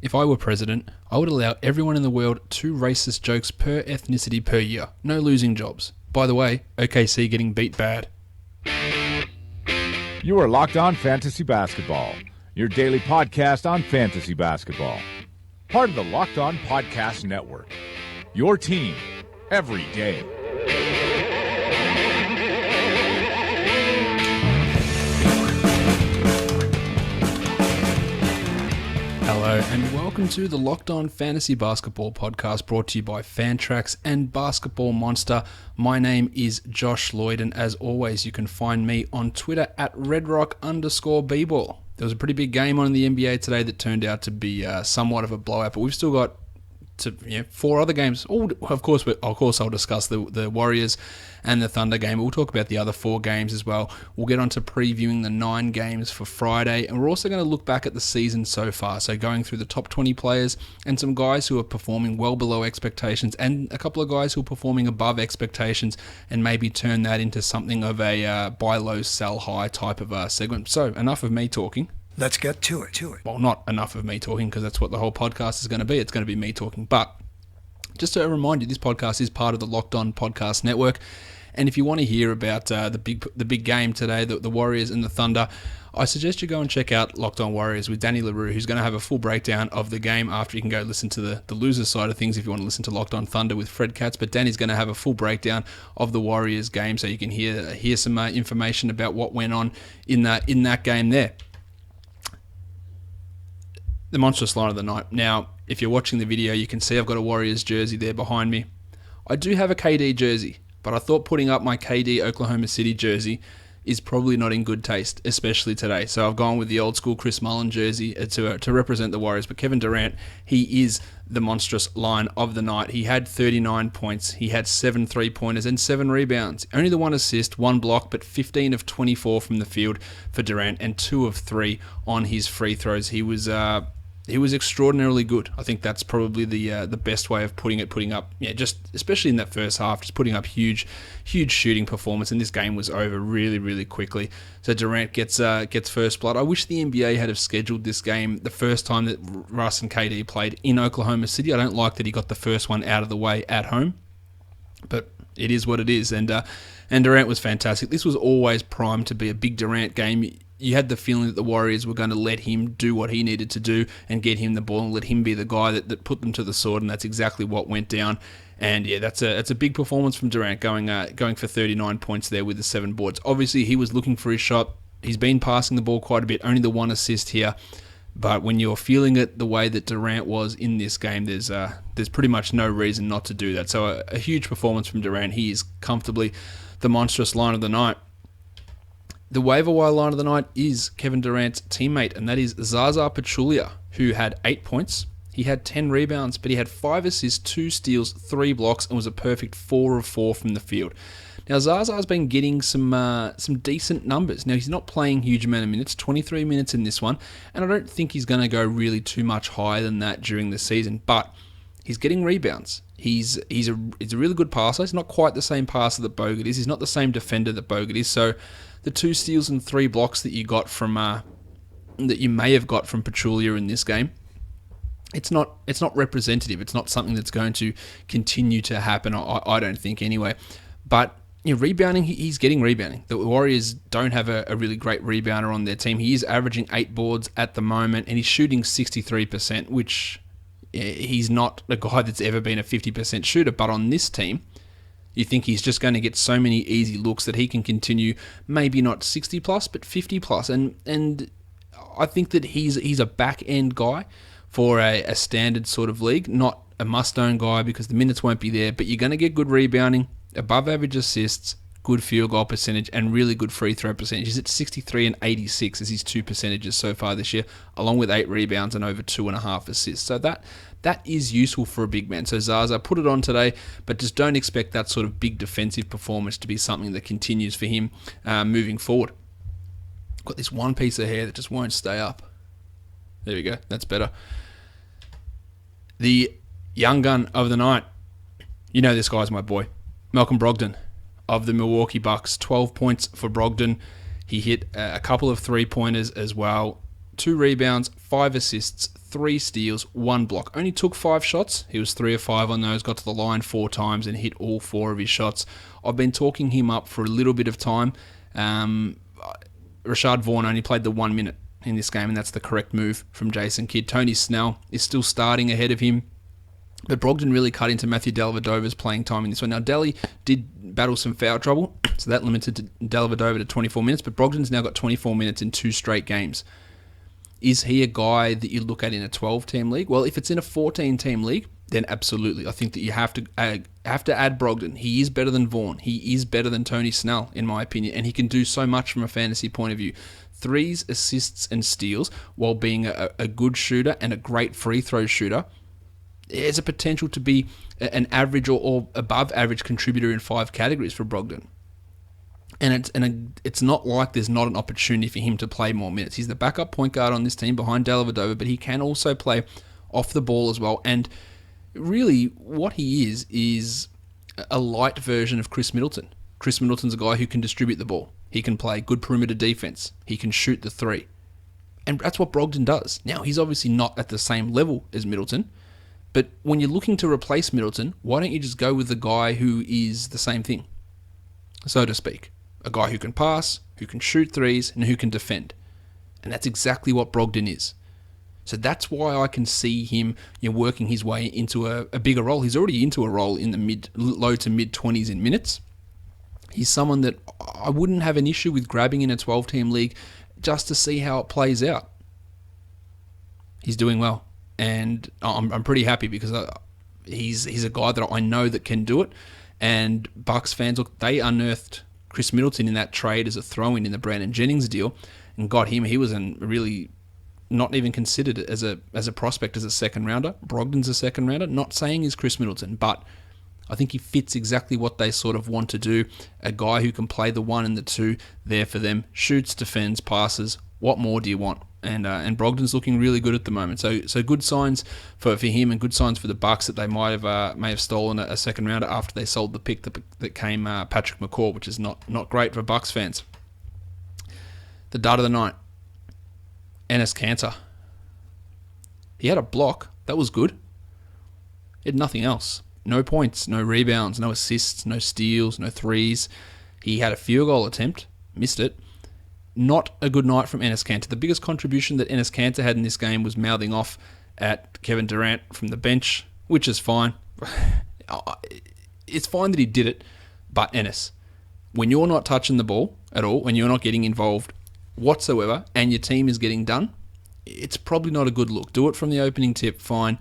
If I were president, I would allow everyone in the world 2 racist jokes per ethnicity per year. No losing jobs. By the way, OKC getting beat bad. You are Locked On Fantasy Basketball, your daily podcast on fantasy basketball. Part of the Locked On Podcast Network. Your team every day. Hello and welcome to the Locked On Fantasy Basketball podcast brought to you by Fantrax and Basketball Monster. My name is Josh Lloyd and as always you can find me on Twitter at redrock_bball. There was a pretty big game on in the NBA today that turned out to be somewhat of a blowout, but we've still got 4 other games. Of course, I'll discuss the Warriors and the Thunder game. We'll talk about the other 4 games as well. We'll get on to previewing the 9 games for Friday, and we're also going to look back at the season so far. So going through the top 20 players and some guys who are performing well below expectations and a couple of guys who are performing above expectations and maybe turn that into something of a buy low, sell high type of segment. So enough of me talking. Let's get to it. Well, not enough of me talking because that's what the whole podcast is going to be. It's going to be me talking. But just to remind you, this podcast is part of the Locked On Podcast Network. And if you want to hear about the big game today, the Warriors and the Thunder, I suggest you go and check out Locked On Warriors with Danny LaRue, who's going to have a full breakdown of the game after you can go listen to the loser side of things if you want to listen to Locked On Thunder with Fred Katz. But Danny's going to have a full breakdown of the Warriors game so you can hear some information about what went on in that game there. The monstrous line of the night. Now, if you're watching the video, you can see I've got a Warriors jersey there behind me. I do have a KD jersey, but I thought putting up my KD Oklahoma City jersey is probably not in good taste, especially today. So I've gone with the old school Chris Mullin jersey to represent the Warriors. But Kevin Durant, he is the monstrous line of the night. He had 39 points. He had 7 3-pointers and 7 rebounds. Only the 1 assist, 1 block, but 15 of 24 from the field for Durant and 2 of 3 on his free throws. He was extraordinarily good. I think that's probably the best way of putting up, just especially in that first half, just putting up huge shooting performance. And this game was over really, really quickly. So Durant gets first blood. I wish the NBA had have scheduled this game the first time that Russ and KD played in Oklahoma City. I don't like that he got the first one out of the way at home, but it is what it is. And Durant was fantastic. This was always primed to be a big Durant game. You had the feeling that the Warriors were going to let him do what he needed to do and get him the ball and let him be the guy that put them to the sword, and that's exactly what went down. And yeah, that's a big performance from Durant, going for 39 points there with the 7 boards. Obviously, he was looking for his shot. He's been passing the ball quite a bit, only the 1 assist here. But when you're feeling it the way that Durant was in this game, there's pretty much no reason not to do that. So a huge performance from Durant. He is comfortably the monstrous line of the night. The waiver wire line of the night is Kevin Durant's teammate, and that is Zaza Pachulia, who had 8 points. He had 10 rebounds, but he had 5 assists, 2 steals, 3 blocks, and was a perfect 4 of 4 from the field. Now, Zaza's been getting some decent numbers. Now, he's not playing huge amount of minutes, 23 minutes in this one, and I don't think he's going to go really too much higher than that during the season, but he's getting rebounds. He's a really good passer. He's not quite the same passer that Bogut is. He's not the same defender that Bogut is, so the 2 steals and 3 blocks that you got from that you may have got from Pachulia in this game, it's not representative. It's not something that's going to continue to happen. I don't think anyway. But rebounding, he's getting rebounding. The Warriors don't have a really great rebounder on their team. He is averaging 8 boards at the moment, and he's shooting 63%, which he's not a guy that's ever been a 50% shooter. But on this team, you think he's just going to get so many easy looks that he can continue, maybe not 60 plus, but 50 plus. And I think that he's a back end guy for a standard sort of league, not a must-own guy because the minutes won't be there, but you're going to get good rebounding, above average assists, good field goal percentage, and really good free throw percentage. He's at 63 and 86 as his 2 percentages so far this year, along with 8 rebounds and over 2.5 assists. So that is useful for a big man. So Zaza, put it on today, but just don't expect that sort of big defensive performance to be something that continues for him moving forward. Got this one piece of hair that just won't stay up. There we go. That's better. The young gun of the night. You know this guy's my boy. Malcolm Brogdon of the Milwaukee Bucks. 12 points for Brogdon. He hit a couple of 3-pointers as well. 2 rebounds, 5 assists, 3 steals, 1 block. Only took 5 shots. He was 3 of 5 on those, got to the line 4 times and hit all 4 of his shots. I've been talking him up for a little bit of time. Rashad Vaughn only played the 1 minute in this game, and that's the correct move from Jason Kidd. Tony Snell is still starting ahead of him. But Brogdon really cut into Matthew Dellavedova's playing time in this one. Now, Delly did battle some foul trouble, so that limited Dellavedova to 24 minutes, but Brogdon's now got 24 minutes in 2 straight games. Is he a guy that you look at in a 12-team league? Well, if it's in a 14-team league, then absolutely. I think that you have to add Brogdon. He is better than Vaughn. He is better than Tony Snell, in my opinion, and he can do so much from a fantasy point of view. 3s, assists, and steals, while being a good shooter and a great free throw shooter. There's a potential to be an average or above average contributor in 5 categories for Brogdon. And it's not like there's not an opportunity for him to play more minutes. He's the backup point guard on this team behind Dellavedova, but he can also play off the ball as well. And really, what he is a light version of Chris Middleton. Chris Middleton's a guy who can distribute the ball. He can play good perimeter defense. He can shoot the 3. And that's what Brogdon does. Now, he's obviously not at the same level as Middleton, but when you're looking to replace Middleton, why don't you just go with the guy who is the same thing, so to speak? A guy who can pass, who can shoot 3s, and who can defend. And that's exactly what Brogdon is. So that's why I can see him working his way into a bigger role. He's already into a role in the low to mid 20s in minutes. He's someone that I wouldn't have an issue with grabbing in a 12-team league just to see how it plays out. He's doing well. And I'm pretty happy because he's a guy that I know that can do it. And Bucks fans, look, they unearthed Chris Middleton in that trade as a throw-in in the Brandon Jennings deal and got him. He was really not even considered as a prospect, as a second rounder. Brogdon's a second rounder. Not saying he's Chris Middleton, but I think he fits exactly what they sort of want to do. A guy who can play the 1 and the 2 there for them, shoots, defends, passes. What more do you want? And Brogdon's looking really good at the moment. So good signs for him, and good signs for the Bucks that they may have stolen a second rounder after they sold the pick that came Patrick McCaw, which is not great for Bucks fans. The dud of the night, Enes Kanter. He had a block. That was good. He had nothing else. No points, no rebounds, no assists, no steals, no 3s. He had a field goal attempt, missed it. Not a good night from Enes Kanter. The biggest contribution that Enes Kanter had in this game was mouthing off at Kevin Durant from the bench, which is fine. It's fine that he did it, but Enes, when you're not touching the ball at all, when you're not getting involved whatsoever, and your team is getting done, it's probably not a good look. Do it from the opening tip, fine.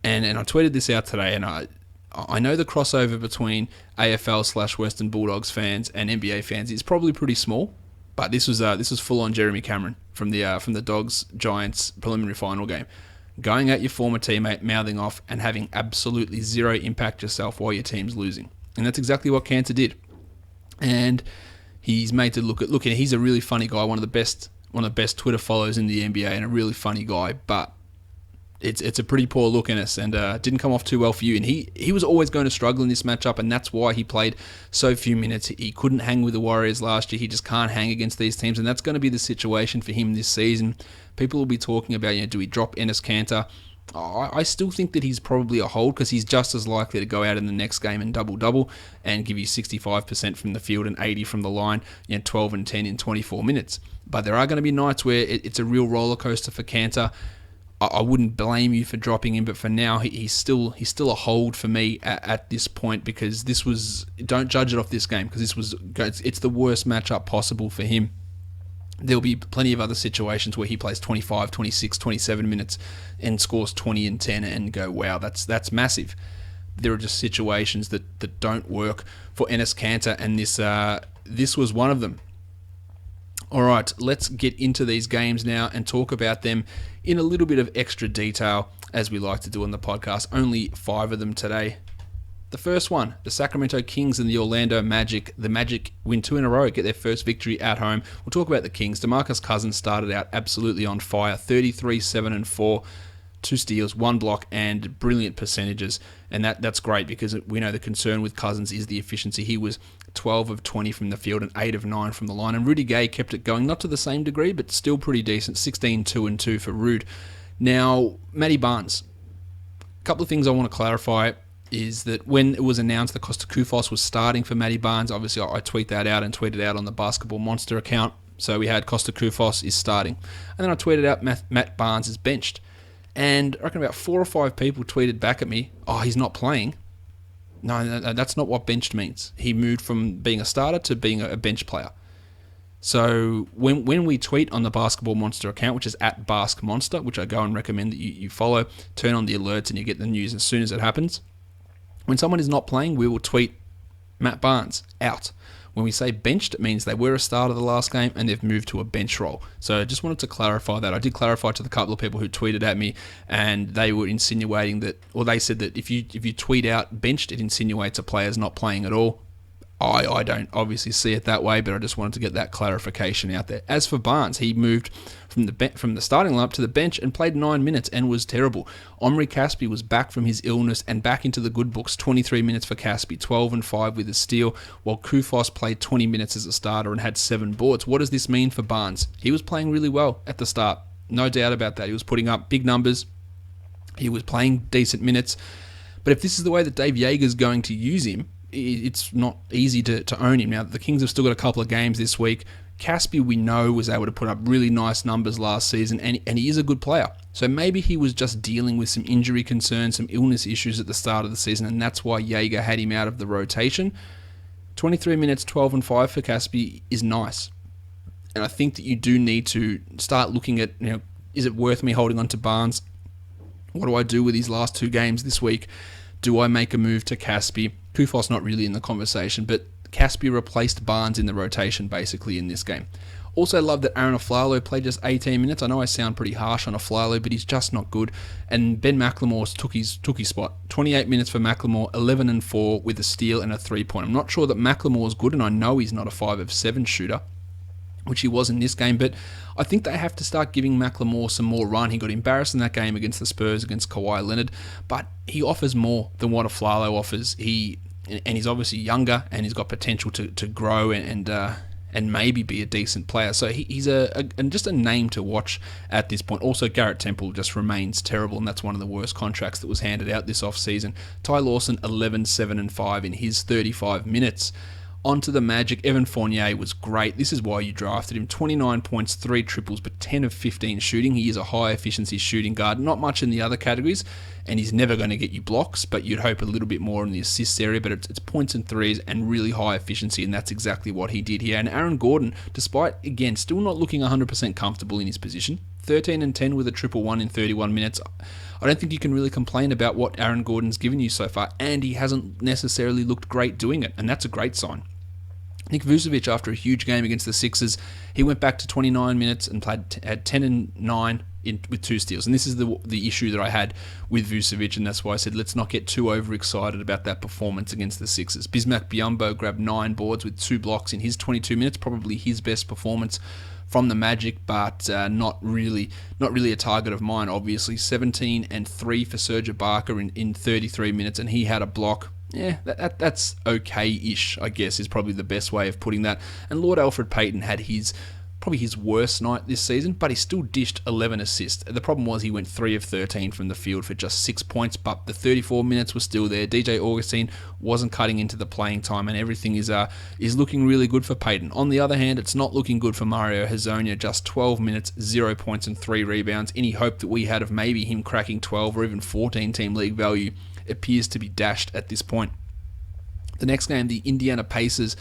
And I tweeted this out today, and I know the crossover between AFL/Western Bulldogs fans and NBA fans is probably pretty small. But this was full on Jeremy Cameron from the Dogs Giants preliminary final game, going at your former teammate, mouthing off, and having absolutely zero impact yourself while your team's losing, and that's exactly what Kanter did. And he's made to look at he's a really funny guy, one of the best Twitter followers in the NBA, and a really funny guy, but it's a pretty poor look in us, and didn't come off too well for you. And he was always going to struggle in this matchup, and that's why he played so few minutes. He couldn't hang with the Warriors last year. He just can't hang against these teams, and that's going to be the situation for him this season. People will be talking about, do we drop Enes Kanter? I still think that he's probably a hold, because he's just as likely to go out in the next game and double-double and give you 65% from the field and 80% from the line, 12 and 10 in 24 minutes. But there are going to be nights where it's a real roller coaster for Kanter. I wouldn't blame you for dropping him, but for now, he's still a hold for me at this point, because don't judge it off this game, because it's the worst matchup possible for him. There'll be plenty of other situations where he plays 25, 26, 27 minutes and scores 20 and 10 and go, wow, that's massive. There are just situations that don't work for Enes Kanter, and this was one of them. All right, let's get into these games now and talk about them in a little bit of extra detail, as we like to do on the podcast. Only 5 of them today. The first one, the Sacramento Kings and the Orlando Magic. The Magic win 2 in a row, get their first victory at home. We'll talk about the Kings. DeMarcus Cousins started out absolutely on fire, 33, 7 and 4. 2 steals, 1 block, and brilliant percentages. And that's great because we know the concern with Cousins is the efficiency. He was 12 of 20 from the field and 8 of 9 from the line. And Rudy Gay kept it going, not to the same degree, but still pretty decent. 16, 2 and 2 for Rude. Now, Matty Barnes. A couple of things I want to clarify is that when it was announced that Costa Koufos was starting for Matty Barnes, obviously I tweeted that out and tweeted out on the Basketball Monster account. So we had Costa Koufos is starting. And then I tweeted out Matt Barnes is benched. And I reckon about 4 or 5 people tweeted back at me, oh, he's not playing. No, that's not what benched means. He moved from being a starter to being a bench player. So when we tweet on the Basketball Monster account, which is at BaskMonster, which I go and recommend that you follow, turn on the alerts and you get the news as soon as it happens. When someone is not playing, we will tweet Matt Barnes out. When we say benched, it means they were a starter the last game and they've moved to a bench role. So I just wanted to clarify that. I did clarify to the couple of people who tweeted at me, and they were insinuating that, or they said that if you tweet out benched, it insinuates a player's not playing at all. I don't obviously see it that way, but I just wanted to get that clarification out there. As for Barnes, he moved from the starting lineup to the bench and played 9 minutes and was terrible. Omri Caspi was back from his illness and back into the good books. 23 minutes for Caspi, 12 and 5 with a steal, while Koufos played 20 minutes as a starter and had 7 boards. What does this mean for Barnes? He was playing really well at the start, no doubt about that. He was putting up big numbers. He was playing decent minutes. But if this is the way that Dave Yeager's going to use him, it's not easy to own him. Now, the Kings have still got a couple of games this week. Caspi, we know, was able to put up really nice numbers last season, and he is a good player. So maybe he was just dealing with some injury concerns, some illness issues at the start of the season, and that's why Yeager had him out of the rotation. 23 minutes, 12 and 5 for Caspi is nice. And I think that you do need to start looking at, is it worth me holding on to Barnes? What do I do with these last 2 games this week? Do I make a move to Caspi? Koufos not really in the conversation, but Caspi replaced Barnes in the rotation basically in this game. Also love that Aaron Aflalo played just 18 minutes. I know I sound pretty harsh on Aflalo, but he's just not good. And Ben McLemore took his spot. 28 minutes for McLemore, 11 and 4 with a steal and a 3-point. I'm not sure that McLemore's good, and I know he's not a 5 of 7 shooter, which he was in this game, but I think they have to start giving McLemore some more run. He got embarrassed in that game against the Spurs, against Kawhi Leonard, but he offers more than what Aflalo offers. He's obviously younger, and he's got potential to grow and maybe be a decent player. So he's just a name to watch at this point. Also, Garrett Temple just remains terrible, and that's one of the worst contracts that was handed out this offseason. Ty Lawson, 11, 7 and 5 in his 35 minutes. Onto the Magic, Evan Fournier was great. This is why you drafted him. 29 points, 3 triples, but 10 of 15 shooting. He is a high-efficiency shooting guard. Not much in the other categories, and he's never going to get you blocks, but you'd hope a little bit more in the assists area, but it's points and threes and really high efficiency, and that's exactly what he did here. And Aaron Gordon, despite, again, still not looking 100% comfortable in his position, 13 and 10 with a 1-1 in 31 minutes. I don't think you can really complain about what Aaron Gordon's given you so far, and he hasn't necessarily looked great doing it, and that's a great sign. Nick Vucevic, after a huge game against the Sixers, he went back to 29 minutes and had 10 and 9 with 2 steals. And this is the issue that I had with Vucevic, and that's why I said let's not get too overexcited about that performance against the Sixers. Bismack Biyombo grabbed 9 boards with 2 blocks in his 22 minutes, probably his best performance from the Magic, but not really a target of mine, obviously. 17 and 3 for Serge Ibaka in 33 minutes, and he had a block. Yeah, that's okay-ish, I guess, is probably the best way of putting that. And Lord Alfred Payton had probably his worst night this season, but he still dished 11 assists. The problem was he went 3 of 13 from the field for just 6 points, but the 34 minutes was still there. DJ Augustine wasn't cutting into the playing time, and everything is looking really good for Payton. On the other hand, it's not looking good for Mario Hezonja. Just 12 minutes, 0 points and 3 rebounds. Any hope that we had of maybe him cracking 12 or even 14 team league value appears to be dashed at this point. The next game, the Indiana Pacers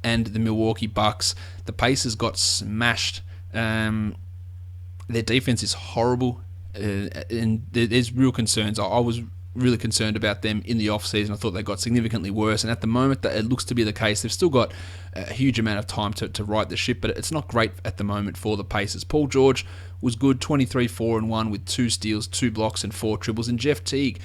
and the Milwaukee Bucks. The Pacers got smashed. Their defense is horrible, and there's real concerns. I was really concerned about them in the offseason. I thought they got significantly worse, and at the moment it looks to be the case. They've still got a huge amount of time to right the ship, but it's not great at the moment for the Pacers. Paul George was good, 23, 4 and 1 with 2 steals, 2 blocks and 4 triples, and Jeff Teague,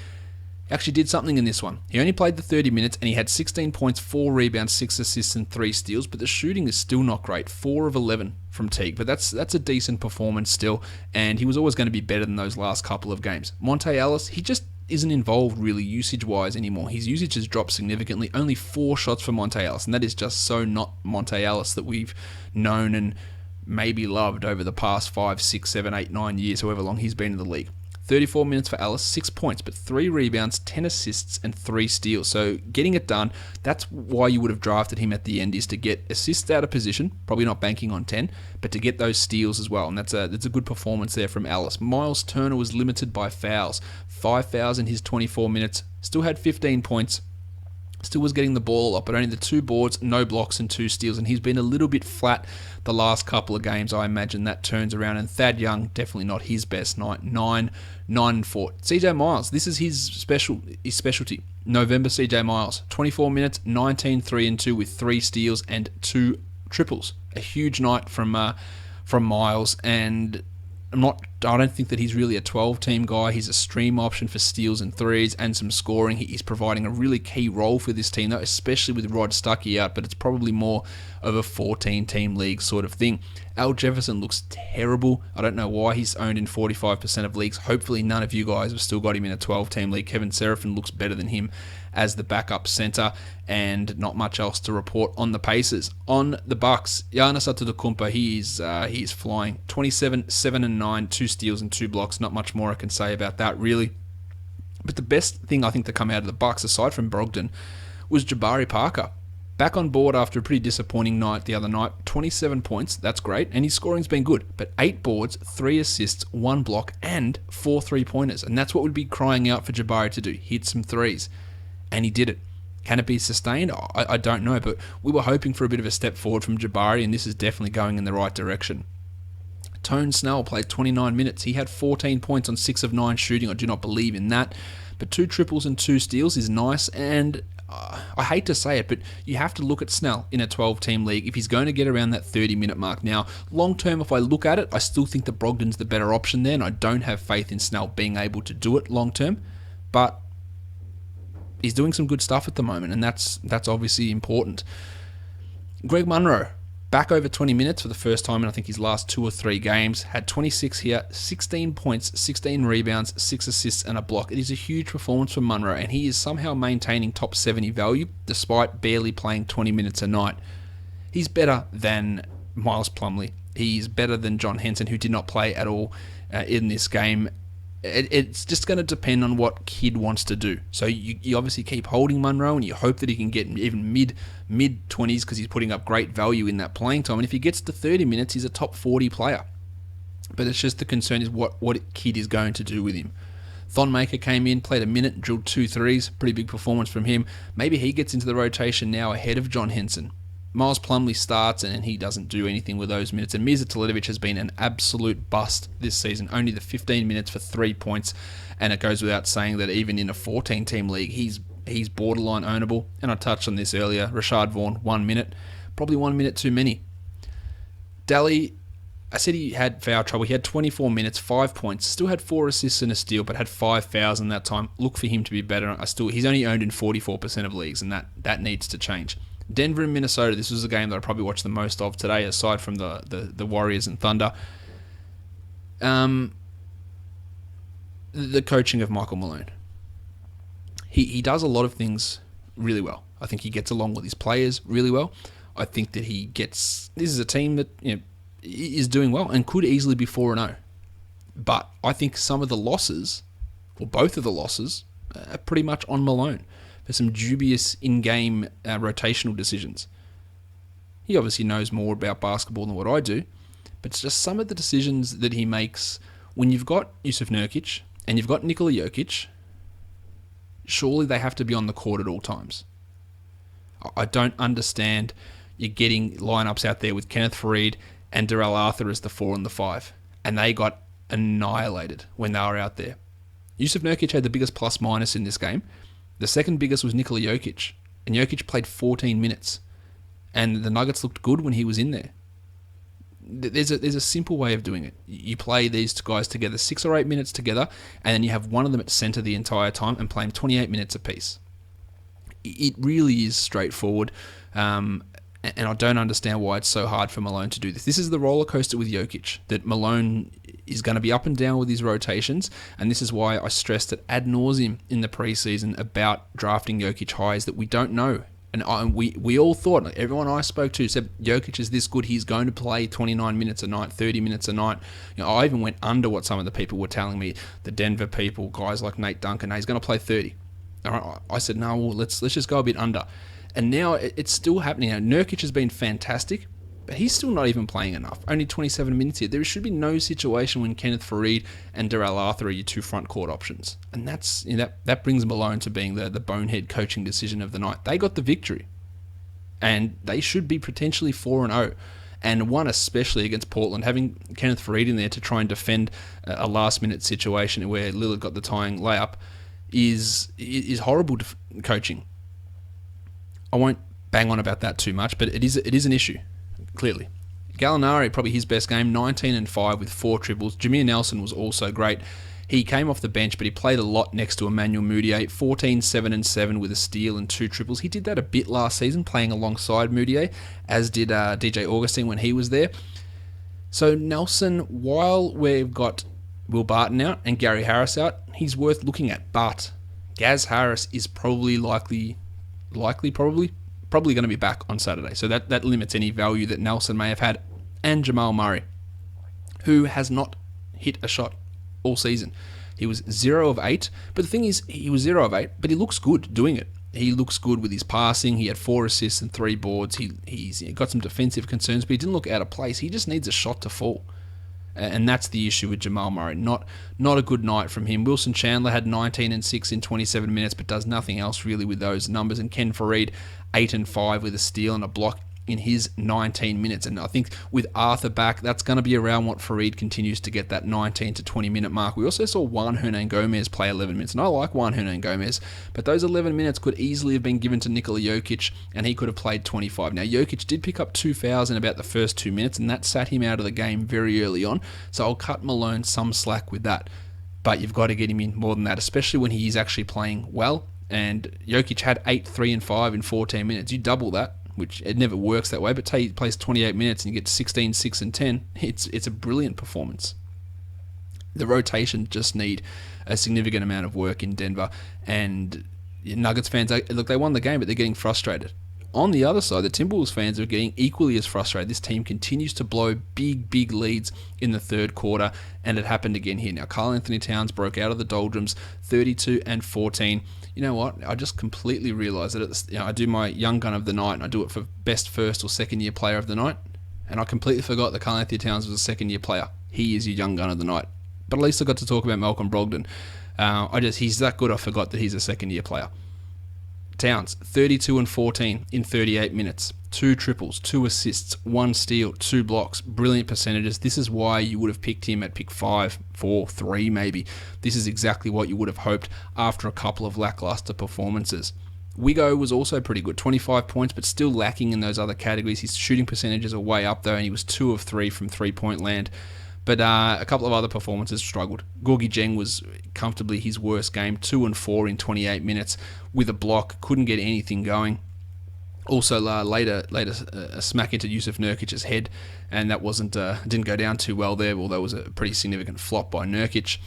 Actually did something in this one. He only played the 30 minutes and he had 16 points, 4 rebounds, 6 assists and 3 steals, but the shooting is still not great. 4 of 11 from Teague, but that's a decent performance still, and he was always going to be better than those last couple of games. Monte Ellis, he just isn't involved really usage-wise anymore. His usage has dropped significantly. Only 4 shots for Monte Ellis, and that is just so not Monte Ellis that we've known and maybe loved over the past 5, 6, 7, 8, 9 years, however long he's been in the league. 34 minutes for Ellis, 6 points, but 3 rebounds, 10 assists, and 3 steals. So getting it done, that's why you would have drafted him at the end, is to get assists out of position, probably not banking on 10, but to get those steals as well. And that's a good performance there from Ellis. Miles Turner was limited by fouls. 5 fouls in his 24 minutes, still had 15 points. Still was getting the ball a lot, but only the 2 boards, no blocks, and 2 steals. And he's been a little bit flat the last couple of games. I imagine that turns around. And Thad Young, definitely not his best night. 9, 9, and 4. CJ Miles, this is his specialty. November CJ Miles, 24 minutes, 19, 3, and 2 with 3 steals and 2 triples. A huge night from Miles, and I don't think that he's really a 12-team guy. He's a stream option for steals and threes and some scoring. He's providing a really key role for this team, though, especially with Rod Stuckey out, but it's probably more of a 14-team league sort of thing. Al Jefferson looks terrible. I don't know why he's owned in 45% of leagues. Hopefully none of you guys have still got him in a 12-team league. Kevin Seraphin looks better than him as the backup center, and not much else to report on the Pacers. On the Bucks, Giannis Antetokounmpo, he's flying. 27, 7 and 9, 2 steals and 2 blocks. Not much more I can say about that, really. But the best thing I think to come out of the Bucks, aside from Brogdon, was Jabari Parker. Back on board after a pretty disappointing night the other night. 27 points, that's great, and his scoring's been good. But 8 boards, 3 assists, 1 block, and 4 3-pointers. And that's what we'd be crying out for Jabari to do. Hit some threes. And he did it. Can it be sustained? I don't know, but we were hoping for a bit of a step forward from Jabari, and this is definitely going in the right direction. Tone Snell played 29 minutes. He had 14 points on 6 of 9 shooting. I do not believe in that. But 2 triples and 2 steals is nice, and I hate to say it, but you have to look at Snell in a 12-team league if he's going to get around that 30-minute mark. Now, long-term, if I look at it, I still think that Brogdon's the better option there, and I don't have faith in Snell being able to do it long-term. But he's doing some good stuff at the moment, and that's obviously important. Greg Monroe, back over 20 minutes for the first time in I think his last 2 or 3 games, had 26 here, 16 points, 16 rebounds, 6 assists and a block. It is a huge performance for Monroe, and he is somehow maintaining top 70 value despite barely playing 20 minutes a night. He's better than Miles Plumlee. He's better than John Henson, who did not play at all in this game. It's just going to depend on what Kidd wants to do. So you obviously keep holding Monroe, and you hope that he can get even mid-20s because he's putting up great value in that playing time. And if he gets to 30 minutes, he's a top 40 player. But it's just the concern is what Kidd is going to do with him. Thon Maker came in, played a minute, drilled 2 threes. Pretty big performance from him. Maybe he gets into the rotation now ahead of John Henson. Miles Plumlee starts and he doesn't do anything with those minutes. And Mirza Teletovic has been an absolute bust this season. Only the 15 minutes for 3 points. And it goes without saying that even in a 14-team league, he's borderline ownable. And I touched on this earlier. Rashad Vaughn, 1 minute. Probably 1 minute too many. Daly, I said he had foul trouble. He had 24 minutes, 5 points. Still had 4 assists and a steal, but had 5 fouls in that time. Look for him to be better. He's only owned in 44% of leagues, and that needs to change. Denver and Minnesota, this was a game that I probably watched the most of today, aside from the Warriors and Thunder. The coaching of Michael Malone. He does a lot of things really well. I think he gets along with his players really well. I think that this is a team that is doing well and could easily be 4-0. But I think some of the losses, or both of the losses, are pretty much on Malone. For some dubious in-game rotational decisions. He obviously knows more about basketball than what I do, but it's just some of the decisions that he makes when you've got Jusuf Nurkic and you've got Nikola Jokic, surely they have to be on the court at all times. I don't understand you getting lineups out there with Kenneth Faried and Darrell Arthur as the 4 and the 5, and they got annihilated when they were out there. Jusuf Nurkic had the biggest plus-minus in this game. The second biggest was Nikola Jokic, and Jokic played 14 minutes, and the Nuggets looked good when he was in there. there's a simple way of doing it. You play these guys together 6 or 8 minutes together, and then you have one of them at centre the entire time and play them 28 minutes apiece. It really is straightforward, and I don't understand why it's so hard for Malone to do this. This is the roller coaster with Jokic, that Malone is going to be up and down with his rotations, and this is why I stressed it ad nauseum in the preseason about drafting Jokic high, is that we don't know. And we all thought, like everyone I spoke to said, Jokic is this good, he's going to play 29 minutes a night, 30 minutes a night. I even went under what some of the people were telling me, the Denver people, guys like Nate Duncan, he's going to play 30. All right, I said, no, well, let's just go a bit under. And now it's still happening. Now, Nurkic has been fantastic, but he's still not even playing enough. Only 27 minutes here. There should be no situation when Kenneth Faried and Darrell Arthur are your two front court options. And that's that brings Malone to being the bonehead coaching decision of the night. They got the victory. And they should be potentially 4-0. And one especially against Portland, having Kenneth Faried in there to try and defend a last-minute situation where Lillard got the tying layup is horrible coaching. I won't bang on about that too much, but it is an issue. Clearly. Gallinari, probably his best game, 19-5 with 4 triples. Jameer Nelson was also great. He came off the bench, but he played a lot next to Emmanuel Mudiay, 14-7-7 with a steal and 2 triples. He did that a bit last season, playing alongside Mudiay, as did DJ Augustine when he was there. So Nelson, while we've got Will Barton out and Gary Harris out, he's worth looking at. But Gaz Harris is probably probably going to be back on Saturday. So that limits any value that Nelson may have had. And Jamal Murray, who has not hit a shot all season. He was 0 of 8. But the thing is, he was 0 of 8, but he looks good doing it. He looks good with his passing. He had 4 assists and 3 boards. He's got some defensive concerns, but he didn't look out of place. He just needs a shot to fall. And that's the issue with Jamal Murray. Not a good night from him. Wilson Chandler had 19-6 in 27 minutes, but does nothing else really with those numbers. And Ken Faried, 8-5 with a steal and a block in his 19 minutes. And I think with Arthur back, that's going to be around what Faried continues to get, that 19 to 20 minute mark. We also saw Juan Hernan-Gomez play 11 minutes. And I like Juan Hernan-Gomez, but those 11 minutes could easily have been given to Nikola Jokic, and he could have played 25. Now, Jokic did pick up 2 fouls in about the first 2 minutes, and that sat him out of the game very early on. So I'll cut Malone some slack with that. But you've got to get him in more than that, especially when he is actually playing well. And Jokic had 8, 3, and 5 in 14 minutes. You double that, which it never works that way, but he plays 28 minutes and you get 16, 6, and 10. It's a brilliant performance. The rotation just need a significant amount of work in Denver. And Nuggets fans, look, they won the game, but they're getting frustrated. On the other side, the Timberwolves fans are getting equally as frustrated. This team continues to blow big leads in the third quarter, and it happened again here. Now, Karl Anthony Towns broke out of the doldrums, 32-14. You know what? I just completely realised that I do my young gun of the night, and I do it for best first or second year player of the night, and I completely forgot that Karl Anthony Towns was a second year player. He is your young gun of the night. But at least I got to talk about Malcolm Brogdon. He's that good, I forgot that he's a second year player. Towns, 32-14 in 38 minutes. 2 triples, 2 assists, 1 steal, 2 blocks. Brilliant percentages. This is why you would have picked him at pick 5, 4, 3 maybe. This is exactly what you would have hoped after a couple of lackluster performances. Wigo was also pretty good, 25 points, but still lacking in those other categories. His shooting percentages are way up though, and he was 2 of 3 from 3-point land. But a couple of other performances struggled. Gorgie Jeng was comfortably his worst game, 2-4 in 28 minutes with a block, couldn't get anything going. Also later a smack into Yusuf Nurkic's head, and that didn't go down too well there, although it was a pretty significant flop by Nurkic.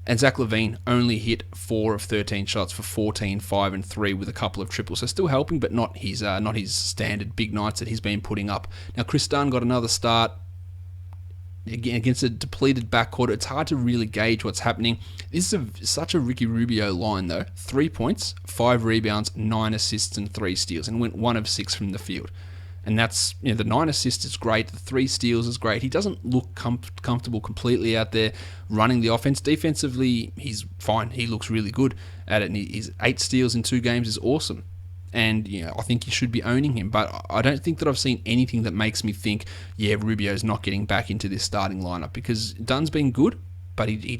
And Zach LaVine only hit 4 of 13 shots for 14, 5, and 3 with a couple of triples. So still helping, but not his standard big nights that he's been putting up. Now Chris Dunn got another start. Again, against a depleted backcourt, it's hard to really gauge what's happening. This is such a Ricky Rubio line, though. 3 points, 5 rebounds, 9 assists, and 3 steals, and went 1 of 6 from the field. And that's, the 9 assists is great, the 3 steals is great. He doesn't look comfortable completely out there running the offense. Defensively, he's fine. He looks really good at it, and his 8 steals in 2 games is awesome. And I think you should be owning him, but I don't think that I've seen anything that makes me think, Rubio's not getting back into this starting lineup, because Dunn's been good, but he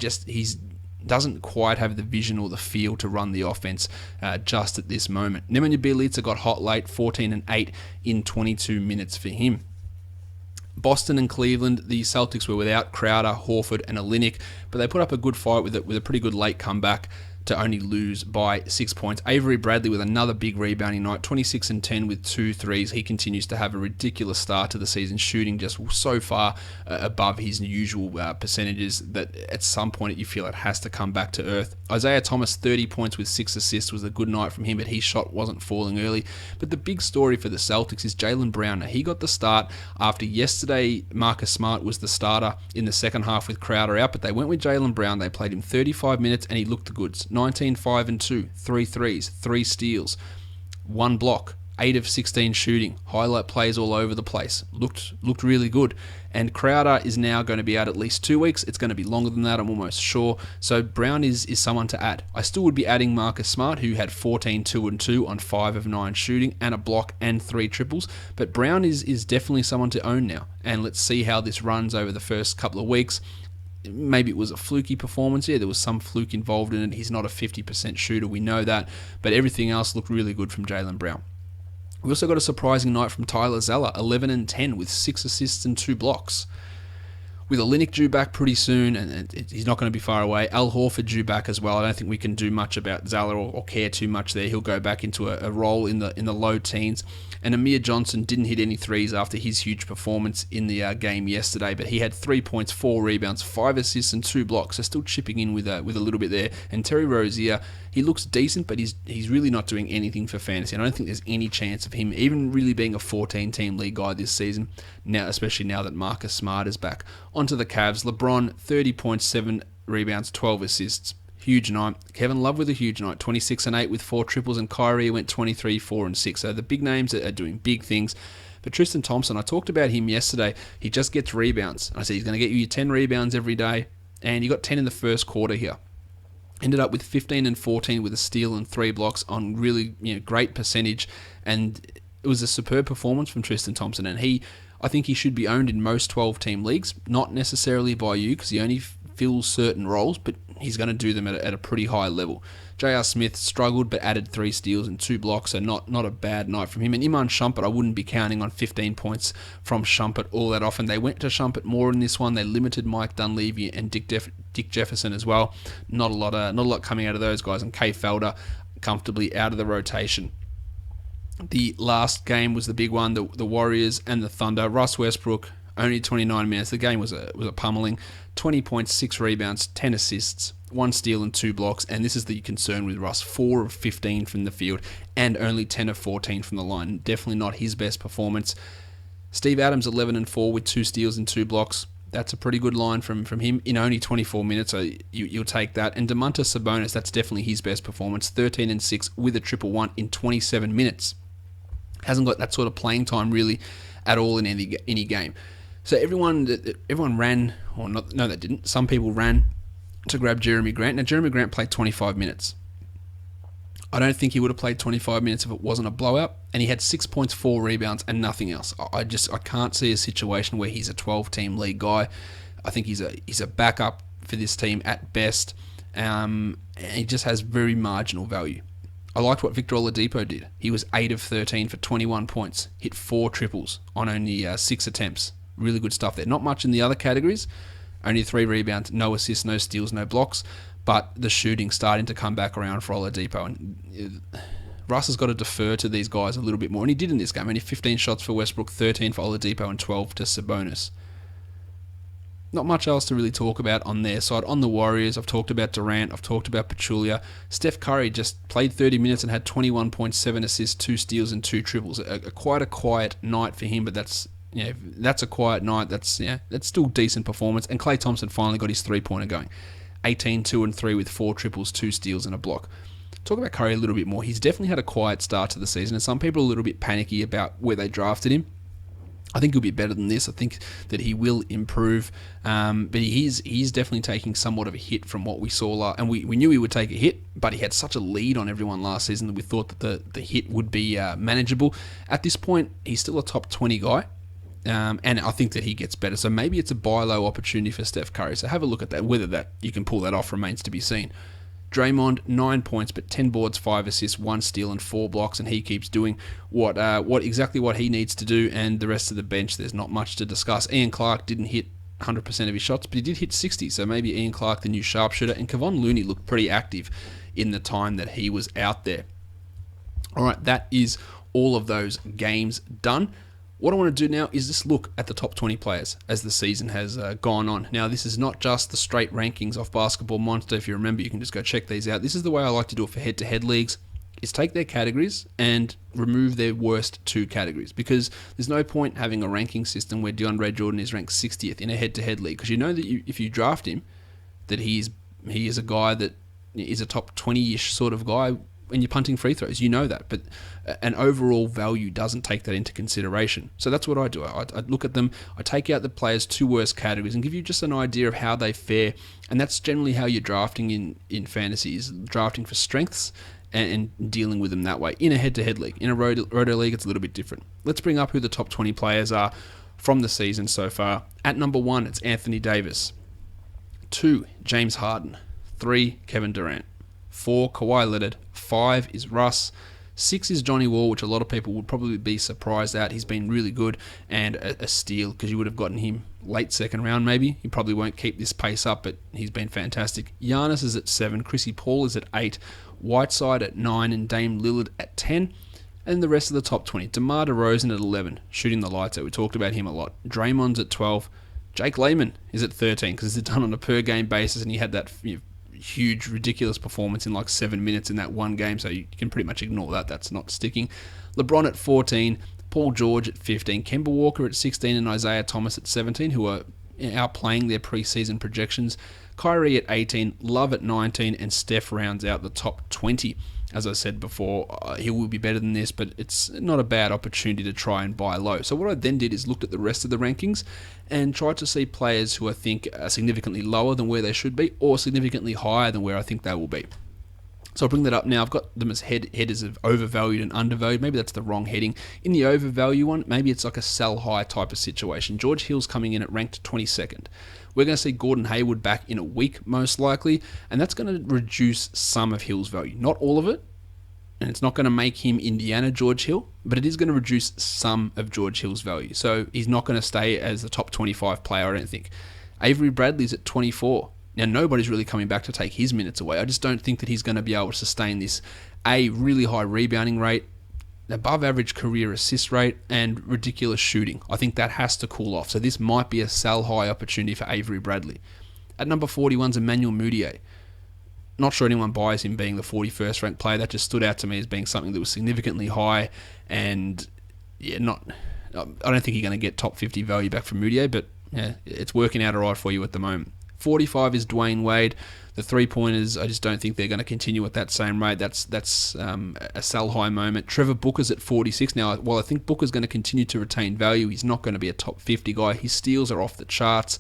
doesn't quite have the vision or the feel to run the offense just at this moment. Nemanja Bjelica got hot late, 14-8 in 22 minutes for him. Boston and Cleveland, the Celtics were without Crowder, Horford, and Olynyk, but they put up a good fight with a pretty good late comeback to only lose by 6 points. Avery Bradley with another big rebounding night, 26 and 10 with 2 threes. He continues to have a ridiculous start to the season, shooting just so far above his usual percentages that at some point you feel it has to come back to earth. Isaiah Thomas, 30 points with 6 assists, was a good night from him, but his shot wasn't falling early. But the big story for the Celtics is Jaylen Brown. Now, he got the start after yesterday. Marcus Smart was the starter in the second half with Crowder out, but they went with Jaylen Brown. They played him 35 minutes and he looked the goods. 19, 5 and 2, 3 threes, 3 steals, 1 block, 8 of 16 shooting, highlight plays all over the place. Looked really good. And Crowder is now going to be out at least 2 weeks. It's going to be longer than that, I'm almost sure. So Brown is someone to add. I still would be adding Marcus Smart, who had 14, 2 and 2 on 5 of 9 shooting and a block and 3 triples. But Brown is definitely someone to own now. And let's see how this runs over the first couple of weeks. Maybe it was a fluky performance. Yeah, there was some fluke involved in it. He's not a 50% shooter, we know that. But everything else looked really good from Jaylen Brown. We also got a surprising night from Tyler Zeller, 11 and 10 with 6 assists and 2 blocks. With Olynyk due back pretty soon, and he's not going to be far away. Al Horford due back as well. I don't think we can do much about Zeller or care too much there. He'll go back into a role in the low teens. And Amir Johnson didn't hit any threes after his huge performance in the game yesterday, but he had 3 points, 4 rebounds, 5 assists, and 2 blocks. So still chipping in with a little bit there. And Terry Rozier, he looks decent, but he's really not doing anything for fantasy. I don't think there's any chance of him even really being a 14-team league guy this season. Now, especially now that Marcus Smart is back. Onto the Cavs. LeBron, 30 points, 7 rebounds, 12 assists. Huge night. Kevin Love with a huge night, 26 and 8 with 4 triples, and Kyrie went 23, 4 and 6. So the big names are doing big things. But Tristan Thompson, I talked about him yesterday. He just gets rebounds. I said he's going to get you 10 rebounds every day, and he got 10 in the first quarter here. Ended up with 15 and 14 with a steal and 3 blocks on really great percentage, and it was a superb performance from Tristan Thompson. And I think he should be owned in most 12-team leagues, not necessarily by you because he only fills certain roles, but he's going to do them at a pretty high level. J.R. Smith struggled but added 3 steals and 2 blocks, so not a bad night from him. And Iman Shumpert, I wouldn't be counting on 15 points from Shumpert all that often. They went to Shumpert more in this one. They limited Mike Dunleavy and Dick Jefferson as well. Not a lot coming out of those guys. And Kay Felder comfortably out of the rotation. The last game was the big one, the Warriors and the Thunder. Russ Westbrook, only 29 minutes. The game was a pummeling. 20 points, 6 rebounds, 10 assists, 1 steal and 2 blocks. And this is the concern with Russ. 4 of 15 from the field and only 10 of 14 from the line. Definitely not his best performance. Steve Adams, 11 and 4 with 2 steals and 2 blocks. That's a pretty good line from him in only 24 minutes, so you'll take that. And Domantas Sabonis, that's definitely his best performance. 13 and 6 with a 1-1 in 27 minutes. Hasn't got that sort of playing time really at all in any game. So everyone ran, or not, no, they didn't. Some people ran to grab Jeremy Grant. Now, Jeremy Grant played 25 minutes. I don't think he would have played 25 minutes if it wasn't a blowout. And he had 6 points, 4 rebounds, and nothing else. I can't see a situation where he's a 12-team league guy. I think he's a backup for this team at best. And he just has very marginal value. I liked what Victor Oladipo did. He was 8 of 13 for 21 points, hit 4 triples on only 6 attempts. Really good stuff there. Not much in the other categories. Only 3 rebounds, no assists, no steals, no blocks. But the shooting starting to come back around for Oladipo. And Russ has got to defer to these guys a little bit more. And he did in this game. Only 15 shots for Westbrook, 13 for Oladipo, and 12 to Sabonis. Not much else to really talk about on their side. On the Warriors, I've talked about Durant. I've talked about Pachulia. Steph Curry just played 30 minutes and had 21.7 assists, 2 steals, and 2 triples. Quite a quiet night for him, but that's a quiet night. That's still decent performance. And Klay Thompson finally got his 3-pointer going. 18, 2 and 3 with 4 triples, 2 steals, and a block. Talk about Curry a little bit more. He's definitely had a quiet start to the season, and some people are a little bit panicky about where they drafted him. I think he'll be better than this. I think that he will improve, but he's definitely taking somewhat of a hit from what we saw and we knew he would take a hit, but he had such a lead on everyone last season that we thought that the hit would be manageable. At this point, he's still a top 20 guy, and I think that he gets better. So maybe it's a buy low opportunity for Steph Curry. So have a look at that. Whether that you can pull that off remains to be seen. Draymond, 9 points, but 10 boards, 5 assists, 1 steal, and 4 blocks, and he keeps doing exactly what he needs to do, and the rest of the bench, there's not much to discuss. Ian Clark didn't hit 100% of his shots, but he did hit 60, so maybe Ian Clark, the new sharpshooter, and Kevon Looney looked pretty active in the time that he was out there. All right, that is all of those games done. What I want to do now is just look at the top 20 players as the season has gone on. Now, this is not just the straight rankings off Basketball Monster. If you remember, you can just go check these out. This is the way I like to do it for head-to-head leagues, is take their categories and remove their worst 2 categories, because there's no point having a ranking system where DeAndre Jordan is ranked 60th in a head-to-head league, because you know that if you draft him, that he is a guy that is a top 20-ish sort of guy when you're punting free throws. You know that, but an overall value doesn't take that into consideration. So that's what I do. I look at them, I take out the players' 2 worst categories and give you just an idea of how they fare, and that's generally how you're drafting in fantasy, is drafting for strengths and dealing with them that way. In a head-to-head league. In a roto league, it's a little bit different. Let's bring up who the top 20 players are from the season so far. At number 1, it's Anthony Davis. 2, James Harden. 3, Kevin Durant. 4, Kawhi Leonard. 5 is Russ. 6 is Johnny Wall, which a lot of people would probably be surprised at. He's been really good and a steal, because you would have gotten him late second round maybe. He probably won't keep this pace up, but he's been fantastic. Giannis is at 7. Chrissy Paul is at 8. Whiteside at 9 and Dame Lillard at 10. And the rest of the top 20. DeMar DeRozan at 11, shooting the lights out. We talked about him a lot. Draymond's at 12. Jake Layman is at 13, because it's done on a per-game basis, and he had that huge, ridiculous performance in like 7 minutes in that one game, so you can pretty much ignore that. That's not sticking. LeBron at 14, Paul George at 15, Kemba Walker at 16, and Isaiah Thomas at 17, who are outplaying their preseason projections. Kyrie at 18, Love at 19, and Steph rounds out the top 20. As I said before, he will be better than this, but it's not a bad opportunity to try and buy low. So what I then did is looked at the rest of the rankings and tried to see players who I think are significantly lower than where they should be, or significantly higher than where I think they will be. So I'll bring that up now. I've got them as headers of overvalued and undervalued. Maybe that's the wrong heading. In the overvalue one, maybe it's like a sell high type of situation. George Hill's coming in at ranked 22nd. We're going to see Gordon Hayward back in a week, most likely, and that's going to reduce some of Hill's value. Not all of it, and it's not going to make him Indiana George Hill, but it is going to reduce some of George Hill's value. So he's not going to stay as the top 25 player, I don't think. Avery Bradley's at 24. Now, nobody's really coming back to take his minutes away. I just don't think that he's going to be able to sustain this, really high rebounding rate, above average career assist rate, and ridiculous shooting. I think that has to cool off. So this might be a sell high opportunity for Avery Bradley. At number 41 is Emmanuel Mudiay. Not sure anyone buys him being the 41st ranked player. That just stood out to me as being something that was significantly high, and I don't think you're going to get top 50 value back from Mudiay, but yeah, it's working out alright for you at the moment. 45 is Dwayne Wade. The 3-pointers, I just don't think they're going to continue at that same rate. That's a sell high moment. Trevor Booker's at 46. Now, while I think Booker's going to continue to retain value, he's not going to be a top 50 guy. His steals are off the charts,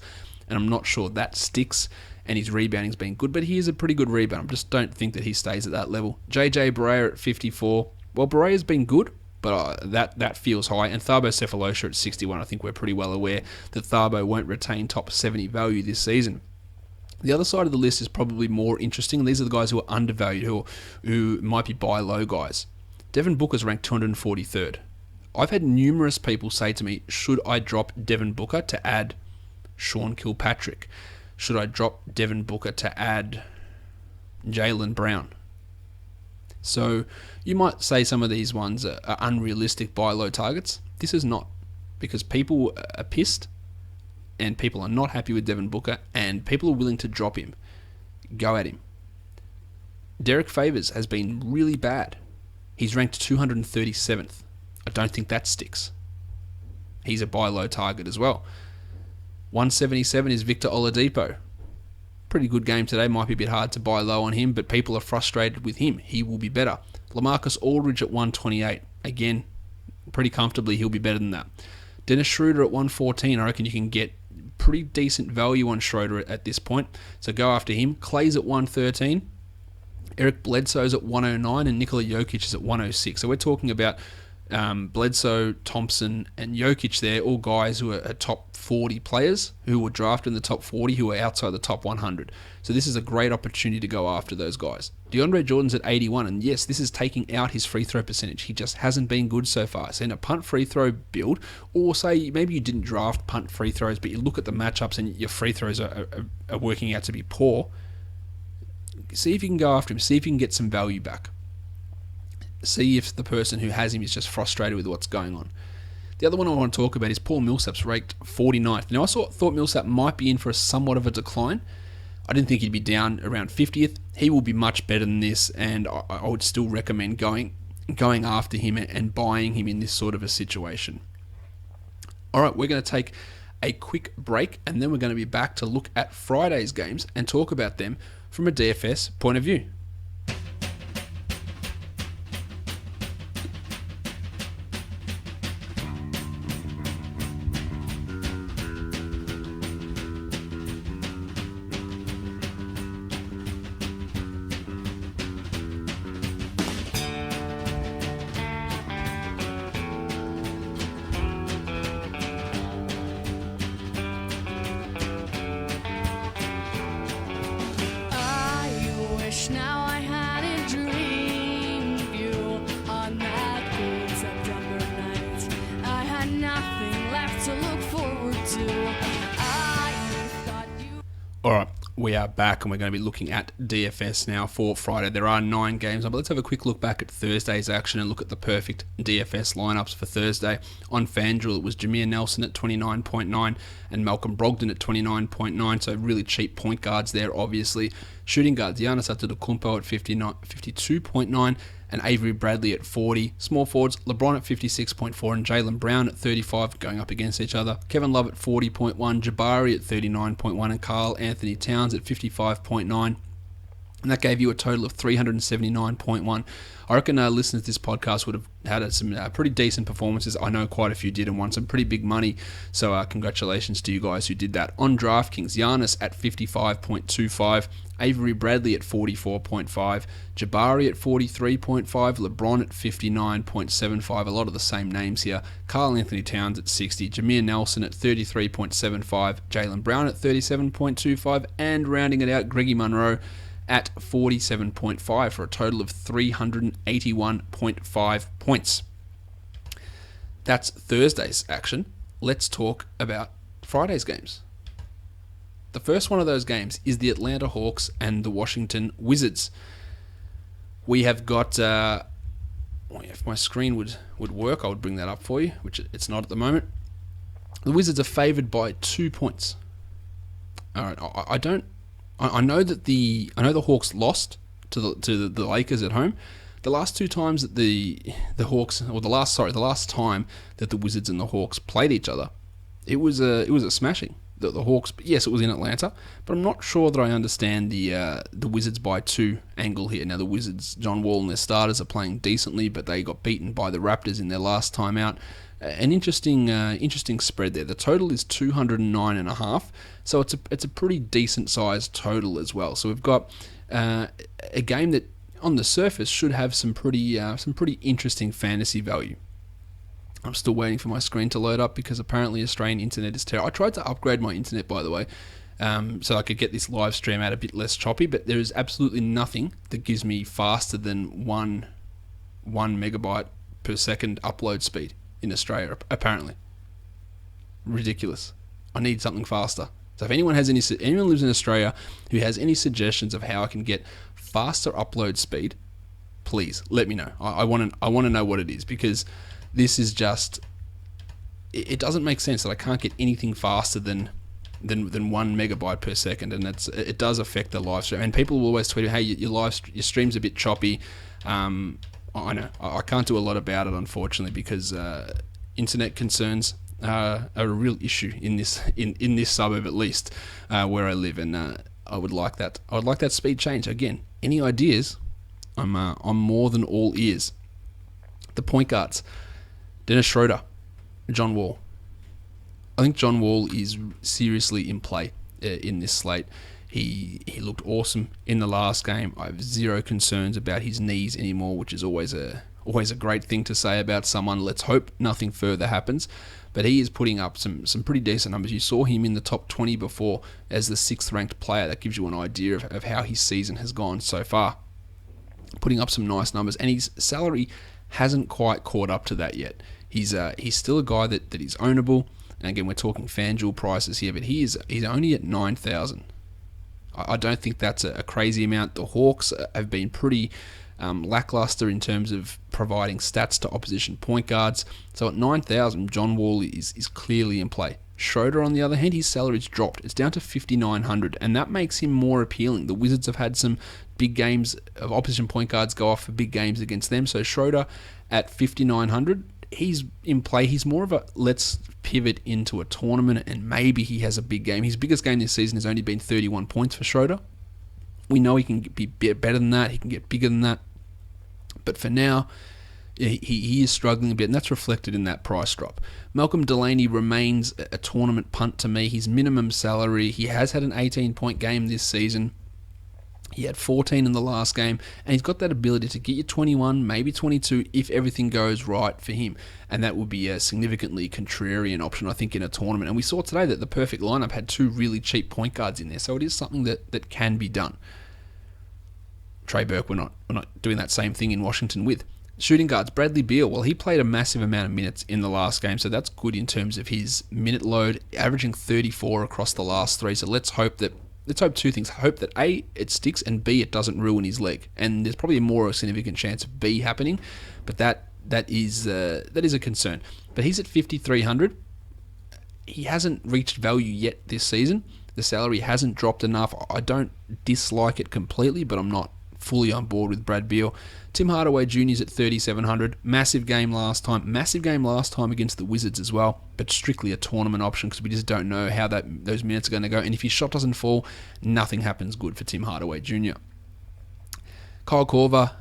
and I'm not sure that sticks, and his rebounding's been good, but he is a pretty good rebounder. I just don't think that he stays at that level. JJ Barea at 54. Well, Barea's been good, but that feels high. And Thabo Sefolosha at 61. I think we're pretty well aware that Thabo won't retain top 70 value this season. The other side of the list is probably more interesting. These are the guys who are undervalued, who might be buy low guys. Devin Booker's ranked 243rd. I've had numerous people say to me, should I drop Devin Booker to add Sean Kilpatrick? Should I drop Devin Booker to add Jaylen Brown? So you might say some of these ones are unrealistic buy low targets. This is not, because people are pissed and people are not happy with Devin Booker, and people are willing to drop him. Go at him. Derek Favors has been really bad. He's ranked 237th. I don't think that sticks. He's a buy low target as well. 177 is Victor Oladipo. Pretty good game today. Might be a bit hard to buy low on him, but people are frustrated with him. He will be better. LaMarcus Aldridge at 128. Again, pretty comfortably he'll be better than that. Dennis Schroeder at 114. I reckon you can get pretty decent value on Schroeder at this point, so go after him. Clay's at 113. Eric Bledsoe's at 109, and Nikola Jokic is at 106. So we're talking about Bledsoe, Thompson, and Jokic there, all guys who are top 40 players who were drafted in the top 40 who are outside the top 100. So this is a great opportunity to go after those guys. DeAndre Jordan's at 81, and yes, this is taking out his free throw percentage. He just hasn't been good so far. So in a punt free throw build, or say maybe you didn't draft punt free throws, but you look at the matchups and your free throws are working out to be poor, see if you can go after him. See if you can get some value back. See if the person who has him is just frustrated with what's going on. The other one I want to talk about is Paul Millsap's ranked 49th. Now, I thought Millsap might be in for somewhat of a decline. I didn't think he'd be down around 50th. He will be much better than this, and I would still recommend going after him and buying him in this sort of a situation. All right, we're going to take a quick break, and then we're going to be back to look at Friday's games and talk about them from a DFS point of view. Now I had a dream of you on that cold September night. I had nothing left to look forward to. I thought you... All right, we are back, and we're going to be looking at DFS now for Friday. There are 9 games, but let's have a quick look back at Thursday's action and look at the perfect DFS lineups for Thursday. On FanDuel, it was Jameer Nelson at 29.9 and Malcolm Brogdon at 29.9, so really cheap point guards there, obviously. Shooting guards, Giannis Antetokounmpo at 52.9 and Avery Bradley at 40. Small forwards, LeBron at 56.4 and Jaylen Brown at 35, going up against each other. Kevin Love at 40.1, Jabari at 39.1 and Karl Anthony Towns at 55.9. And that gave you a total of 379.1. I reckon listeners to this podcast would have had some pretty decent performances. I know quite a few did and won some pretty big money. So congratulations to you guys who did that. On DraftKings, Giannis at 55.25, Avery Bradley at 44.5, Jabari at 43.5, LeBron at 59.75, a lot of the same names here. Karl Anthony Towns at 60, Jameer Nelson at 33.75, Jaylen Brown at 37.25, and rounding it out, Greggy Monroe at 47.5 for a total of 381.5 points. That's Thursday's action. Let's talk about Friday's games. The first one of those games is the Atlanta Hawks and the Washington Wizards. We have got, if my screen would work, I would bring that up for you, which it's not at the moment. The Wizards are favoured by 2 points. All right, I know that the Hawks lost to the Lakers at home. The last 2 times that the Hawks, or the last time that the Wizards and the Hawks played each other, it was a smashing. The Hawks, yes, it was in Atlanta, but I'm not sure that I understand the Wizards by 2 angle here. Now the Wizards, John Wall and their starters are playing decently, but they got beaten by the Raptors in their last time out. An interesting spread there. The total is 209.5, so it's a pretty decent sized total as well. So we've got a game that on the surface should have some pretty interesting fantasy value. I'm still waiting for my screen to load up because apparently Australian internet is terrible. I tried to upgrade my internet, by the way, so I could get this live stream out a bit less choppy, but there is absolutely nothing that gives me faster than 1 megabyte per second upload speed in Australia, apparently. Ridiculous. I need something faster. So if anyone lives in Australia who has any suggestions of how I can get faster upload speed, please let me know. I want to know what it is, because this is just, it doesn't make sense that I can't get anything faster than 1 megabyte per second, and it does affect the live stream. And people will always tweet, hey, your stream's a bit choppy. I know I can't do a lot about it, unfortunately, because internet concerns are a real issue in this suburb, at least where I live, and I would like that speed change. Again, any ideas? I'm more than all ears. The point guards. Dennis Schroeder, John Wall. I think John Wall is seriously in play in this slate. He looked awesome in the last game. I have zero concerns about his knees anymore, which is always a always a great thing to say about someone. Let's hope nothing further happens. But he is putting up some pretty decent numbers. You saw him in the top 20 before as the 6th ranked player. That gives you an idea of how his season has gone so far. Putting up some nice numbers, and his salary hasn't quite caught up to that yet. He's still a guy that is ownable. And again, we're talking FanDuel prices here, but he's only at 9,000. I don't think that's a crazy amount. The Hawks have been pretty lackluster in terms of providing stats to opposition point guards. So at 9,000, John Wall is clearly in play. Schroeder, on the other hand, his salary's dropped. It's down to 5,900, and that makes him more appealing. The Wizards have had some big games of opposition point guards go off for big games against them. So Schroeder at 5,900, he's in play. He's more of a let's pivot into a tournament, and maybe he has a big game. His biggest game this season has only been 31 points for Schroeder. We know he can be better than that. He can get bigger than that. But for now, he is struggling a bit, and that's reflected in that price drop. Malcolm Delaney remains a tournament punt to me. His minimum salary, he has had an 18-point game this season. He had 14 in the last game, and he's got that ability to get you 21, maybe 22, if everything goes right for him. And that would be a significantly contrarian option, I think, in a tournament. And we saw today that the perfect lineup had 2 really cheap point guards in there, so it is something that can be done. Trey Burke, we're not doing that same thing in Washington with. Shooting guards, Bradley Beal, well, he played a massive amount of minutes in the last game, so that's good in terms of his minute load, averaging 34 across the last 3. So let's hope 2 things. Hope that A, it sticks, and B, it doesn't ruin his leg. And there's probably a more significant chance of B happening, but that is a concern. But he's at 5,300. He hasn't reached value yet this season. The salary hasn't dropped enough. I don't dislike it completely, but I'm not fully on board with Brad Beal. Tim Hardaway Jr. is at 3,700. Massive game last time against the Wizards as well, but strictly a tournament option because we just don't know how those minutes are going to go. And if his shot doesn't fall, nothing happens good for Tim Hardaway Jr. Kyle Korver,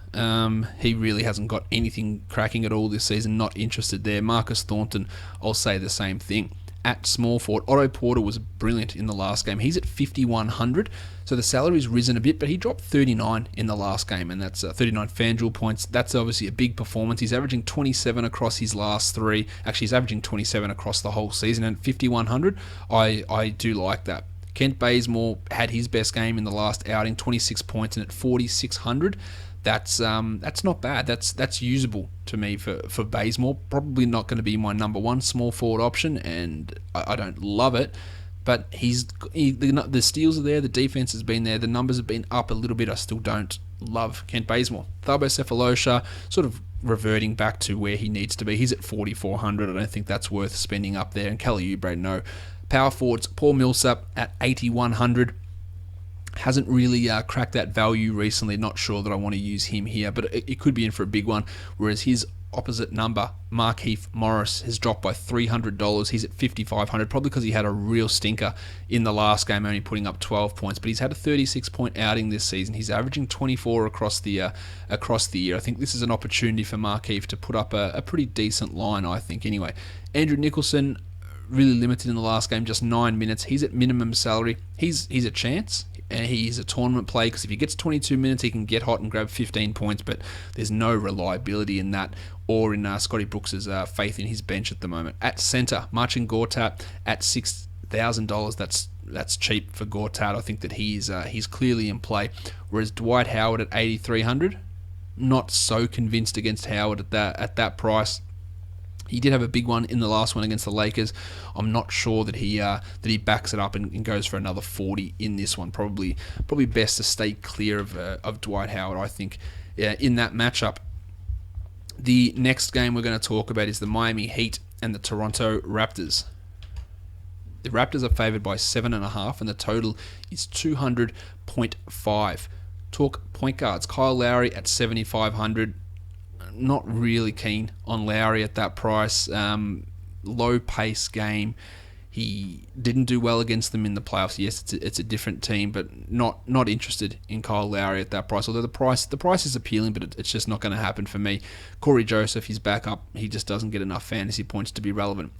he really hasn't got anything cracking at all this season. Not interested there. Marcus Thornton, I'll say the same thing. At small forward, Otto Porter was brilliant in the last game. He's at 5,100, so the salary's risen a bit, but he dropped 39 in the last game, and that's 39 FanDuel points. That's obviously a big performance. He's averaging 27 across his last 3. Actually, he's averaging 27 across the whole season, and at 5,100, I do like that. Kent Bazemore had his best game in the last outing, 26 points, and at 4,600, that's not bad. That's usable to me for Bazemore. Probably not going to be my number 1 small forward option, and I don't love it. But the steals are there, the defense has been there, the numbers have been up a little bit. I still don't love Kent Bazemore. Thabo Sefolosha sort of reverting back to where he needs to be. He's at 4,400. I don't think that's worth spending up there. And Kelly Oubre, no. Power forwards, Paul Millsap at 8,100. Hasn't really cracked that value recently. Not sure that I want to use him here, but it could be in for a big one. Whereas his opposite number, Markieff Morris, has dropped by $300. He's at 5,500, probably because he had a real stinker in the last game, only putting up 12 points. But he's had a 36-point outing this season. He's averaging 24 across the year. I think this is an opportunity for Markieff to put up a pretty decent line, I think. Anyway, Andrew Nicholson, really limited in the last game, just 9 minutes. He's at minimum salary. He's a chance. And he's a tournament play because if he gets 22 minutes, he can get hot and grab 15 points, but there's no reliability in that or in Scotty Brooks' faith in his bench at the moment. At centre, Marcin Gortat at $6,000. That's cheap for Gortat. I think that he's clearly in play. Whereas Dwight Howard at 8,300, not so convinced against Howard at that price. He did have a big one in the last one against the Lakers. I'm not sure that he backs it up and goes for another 40 in this one. Probably best to stay clear of Dwight Howard, I think, in that matchup. The next game we're going to talk about is the Miami Heat and the Toronto Raptors. The Raptors are favored by 7.5, and the total is 200.5. Talk point guards. Kyle Lowry at 7,500. Not really keen on Lowry at that price. Low pace game. He didn't do well against them in the playoffs. Yes, it's a different team, but not interested in Kyle Lowry at that price. Although the price is appealing, but it's just not going to happen for me. Corey Joseph, he's back up. He just doesn't get enough fantasy points to be relevant.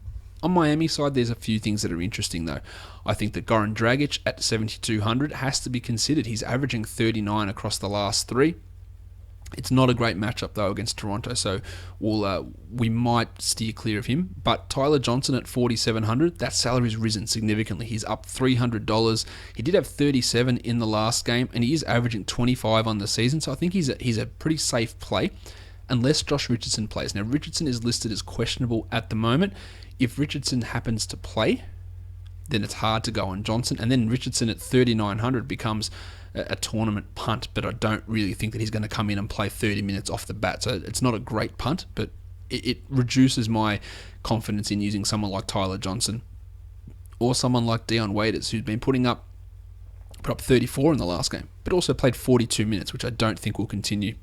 On Miami side, there's a few things that are interesting though. I think that Goran Dragic at 7,200 has to be considered. He's averaging 39 across the last 3. It's not a great matchup though against Toronto, so we might steer clear of him. But Tyler Johnson at 4,700, that salary's risen significantly. He's up $300. He did have 37 in the last game, and he is averaging 25 on the season. So I think he's a pretty safe play, unless Josh Richardson plays. Now Richardson is listed as questionable at the moment. If Richardson happens to play, then it's hard to go on Johnson, and then Richardson at 3,900 becomes a tournament punt, but I don't really think that he's going to come in and play 30 minutes off the bat. So it's not a great punt, but it reduces my confidence in using someone like Tyler Johnson or someone like Dion Waiters, who's been put up 34 in the last game, but also played 42 minutes, which I don't think will continue.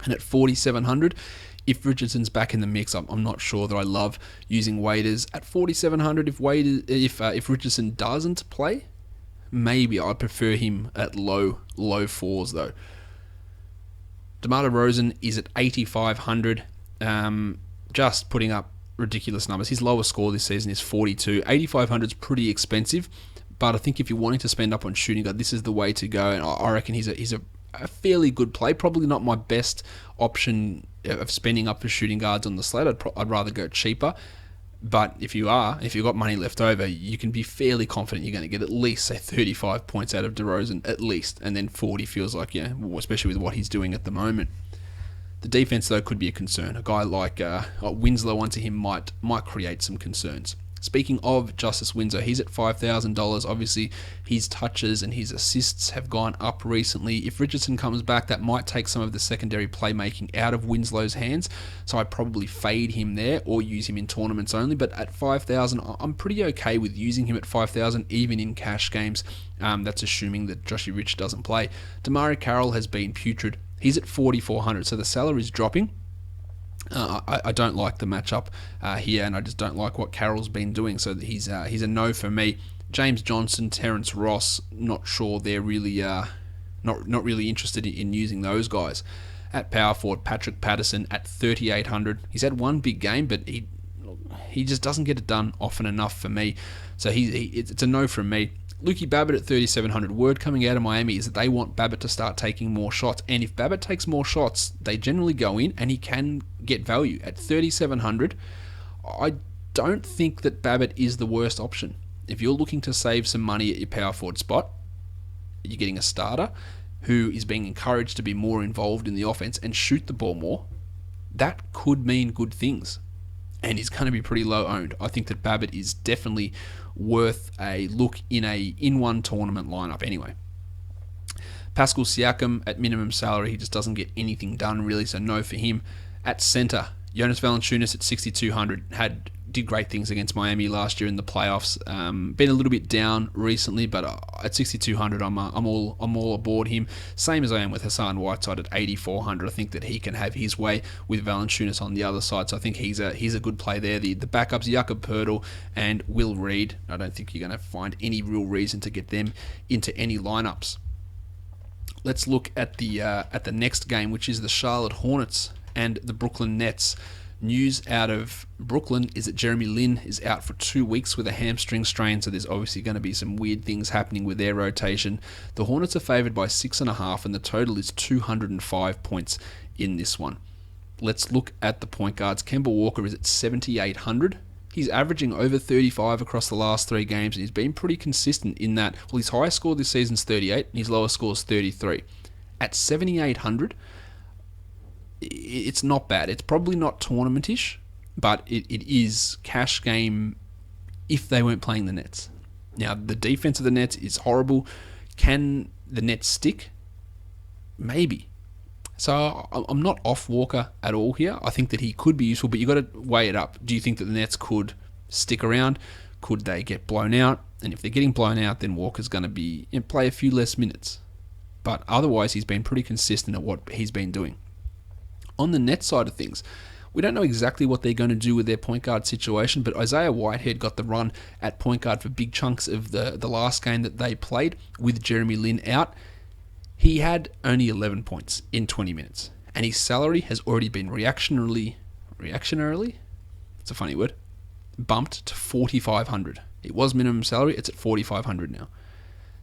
And at 4,700, if Richardson's back in the mix, I'm not sure that I love using Waiters. At 4,700, if Richardson doesn't play, maybe I prefer him at low fours though. DeMar DeRozan is at 8,500, just putting up ridiculous numbers. His lowest score this season is 42. 8,500 is pretty expensive, but I think if you're wanting to spend up on shooting guard, this is the way to go. And I reckon he's a fairly good play. Probably not my best option of spending up for shooting guards on the slate. I'd rather go cheaper. But if you've got money left over, you can be fairly confident you're going to get at least, say, 35 points out of DeRozan, at least. And then 40 feels like, especially with what he's doing at the moment. The defense, though, could be a concern. A guy like Winslow onto him might create some concerns. Speaking of Justice Winslow, he's at $5,000. Obviously, his touches and his assists have gone up recently. If Richardson comes back, that might take some of the secondary playmaking out of Winslow's hands. So I'd probably fade him there or use him in tournaments only. But at $5,000, I'm pretty okay with using him at $5,000, even in cash games. That's assuming that Joshy Rich doesn't play. Damari Carroll has been putrid. He's at 4,400, so the salary's dropping. I don't like the matchup here, and I just don't like what Carroll's been doing. So he's a no for me. James Johnson, Terrence Ross, not sure they're really not really interested in using those guys. At power forward, Patrick Patterson at 3,800. He's had one big game, but he just doesn't get it done often enough for me. So it's a no from me. Lukey Babbitt at 3,700. Word coming out of Miami is that they want Babbitt to start taking more shots. And if Babbitt takes more shots, they generally go in and he can get value. At 3,700, I don't think that Babbitt is the worst option. If you're looking to save some money at your power forward spot, you're getting a starter who is being encouraged to be more involved in the offense and shoot the ball more. That could mean good things. And he's going to be pretty low owned. I think that Babbitt is definitely worth a look in one tournament lineup anyway. Pascal Siakam at minimum salary, he just doesn't get anything done really, so no for him. At center, Jonas Valanciunas at 6,200 did great things against Miami last year in the playoffs. Been a little bit down recently, but at 6,200, I'm all aboard him. Same as I am with Hassan Whiteside at 8,400. I think that he can have his way with Valanciunas on the other side. So I think he's a good play there. The backups, Jakob Poeltl and Will Reed. I don't think you're going to find any real reason to get them into any lineups. Let's look at the next game, which is the Charlotte Hornets and the Brooklyn Nets. News out of Brooklyn is that Jeremy Lin is out for 2 weeks with a hamstring strain, so there's obviously going to be some weird things happening with their rotation. The Hornets are favoured by 6.5, and the total is 205 points in this one. Let's look at the point guards. Kemba Walker is at 7,800. He's averaging over 35 across the last 3 games, and he's been pretty consistent in that. Well, his highest score this season is 38, and his lowest score is 33. At 7,800, it's not bad. It's probably not tournament-ish, but it is cash game if they weren't playing the Nets. Now, the defense of the Nets is horrible. Can the Nets stick? Maybe. So I'm not off Walker at all here. I think that he could be useful, but you've got to weigh it up. Do you think that the Nets could stick around? Could they get blown out? And if they're getting blown out, then Walker's going to play a few less minutes. But otherwise, he's been pretty consistent at what he's been doing. On the Nets side of things, we don't know exactly what they're going to do with their point guard situation, but Isaiah Whitehead got the run at point guard for big chunks of the last game that they played with Jeremy Lin out. He had only 11 points in 20 minutes, and his salary has already been reactionarily, it's a funny word, bumped to 4,500. It was minimum salary, it's at 4,500 now.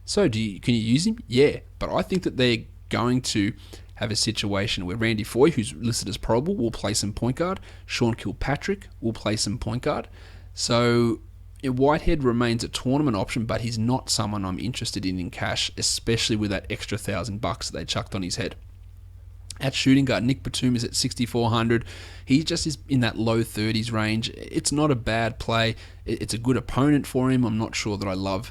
So can you use him? Yeah, but I think that they're going to have a situation where Randy Foy, who's listed as probable, will play some point guard. Sean Kilpatrick will play some point guard. So Whitehead remains a tournament option, but he's not someone I'm interested in cash, especially with that extra $1,000 they chucked on his head. At shooting guard, Nick Batum is at 6,400. He just is in that low 30s range. It's not a bad play. It's a good opponent for him. I'm not sure that I love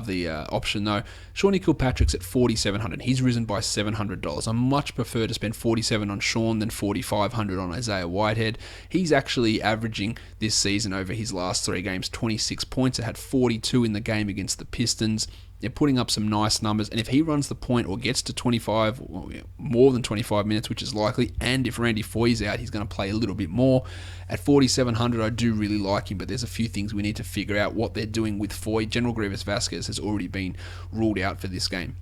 the option though. Shawnee Kilpatrick's at 4,700. He's risen by $700. I much prefer to spend $47 on Sean than $4,500 on Isaiah Whitehead. He's actually averaging this season over his last 3 games 26 points. It had 42 in the game against the Pistons. They're putting up some nice numbers, and if he runs the point or gets to 25, or more than 25 minutes, which is likely, and if Randy Foy's out, he's going to play a little bit more. At 4,700, I do really like him, but there's a few things we need to figure out what they're doing with Foy. General Grievous Vasquez has already been ruled out for this game.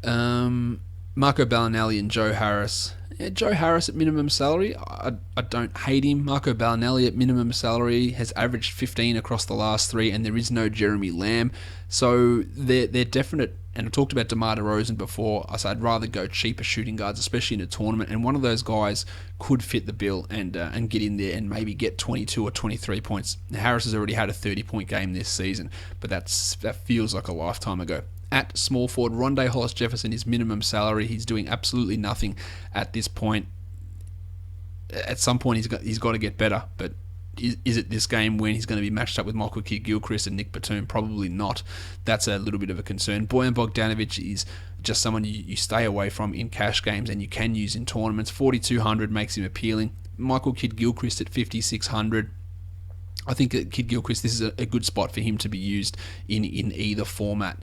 Marco Bellinelli and Joe Harris. Yeah, Joe Harris at minimum salary, I don't hate him. Marco Bellinelli at minimum salary has averaged 15 across the last 3, and there is no Jeremy Lamb. So they're definite, and I talked about DeMar DeRozan before. I said I'd rather go cheaper shooting guards, especially in a tournament, and one of those guys could fit the bill and get in there and maybe get 22 or 23 points. Harris has already had a 30-point game this season, but that feels like a lifetime ago. At small forward, Rondé Hollis-Jefferson is minimum salary. He's doing absolutely nothing at this point. At some point, he's got to get better, but is it this game when he's going to be matched up with Michael Kidd-Gilchrist and Nick Batum? Probably not. That's a little bit of a concern. Bojan Bogdanovic is just someone you stay away from in cash games and you can use in tournaments. 4,200 makes him appealing. Michael Kidd-Gilchrist at 5,600. I think that Kidd-Gilchrist, this is a good spot for him to be used in either format.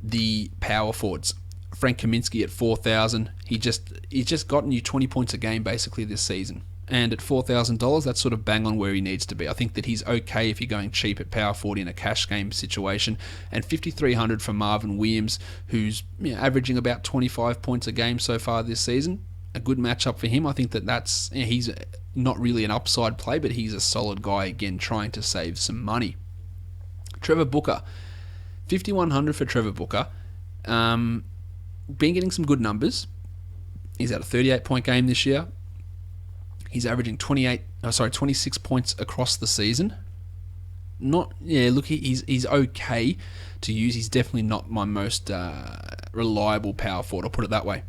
The power forwards, Frank Kaminsky at 4,000. He's just gotten you 20 points a game basically this season, and at $4,000, that's sort of bang on where he needs to be. I think that he's okay if you're going cheap at power forward in a cash game situation. And 5,300 for Marvin Williams, who's averaging about 25 points a game so far this season. A good matchup for him. I think that's he's not really an upside play, but he's a solid guy again, trying to save some money. Trevor Booker. 5,100 for Trevor Booker. Been getting some good numbers. He's had a 38-point game this year. He's averaging 26 points across the season. He's okay to use. He's definitely not my most reliable power forward, I'll put it that way.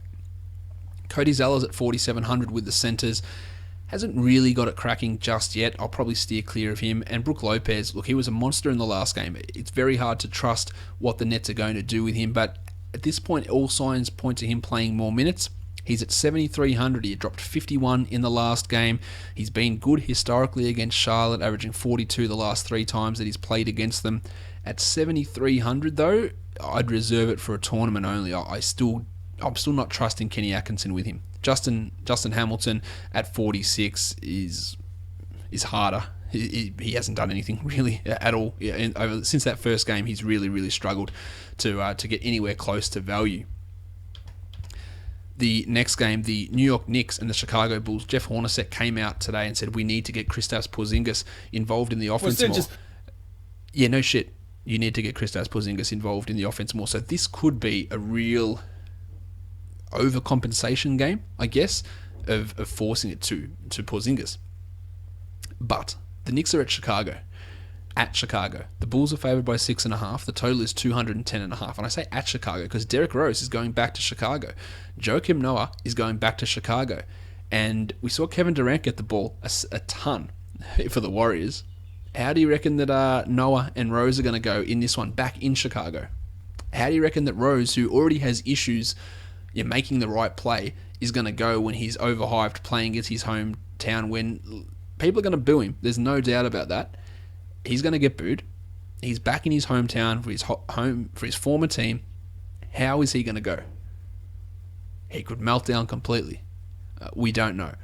Cody Zeller's at 4,700 with the centers. Hasn't really got it cracking just yet. I'll probably steer clear of him. And Brook Lopez, look, he was a monster in the last game. It's very hard to trust what the Nets are going to do with him, but at this point, all signs point to him playing more minutes. He's at 7,300. He dropped 51 in the last game. He's been good historically against Charlotte, averaging 42 the last 3 times that he's played against them. At 7,300, though, I'd reserve it for a tournament only. I'm still not trusting Kenny Atkinson with him. Justin Hamilton at 46 is harder. He hasn't done anything really at all. Since that first game, he's really struggled to get anywhere close to value. The next game, the New York Knicks and the Chicago Bulls. Jeff Hornacek came out today and said we need to get Kristaps Porzingis involved in the offense more. Yeah, no shit. You need to get Kristaps Porzingis involved in the offense more. So this could be a real overcompensation game, I guess, of forcing it to Porzingis. But the Knicks are at Chicago. The Bulls are favored by 6.5. The total is 210.5. And I say at Chicago because Derrick Rose is going back to Chicago. Joakim Noah is going back to Chicago. And we saw Kevin Durant get the ball a ton for the Warriors. How do you reckon that Noah and Rose are going to go in this one back in Chicago? How do you reckon that Rose, who already has issues making the right play, is going to go when he's overhyped playing against his hometown when people are going to boo him? There's no doubt about that. He's going to get booed. He's back in his hometown for his former team. How is he going to go? He could melt down completely. We don't know.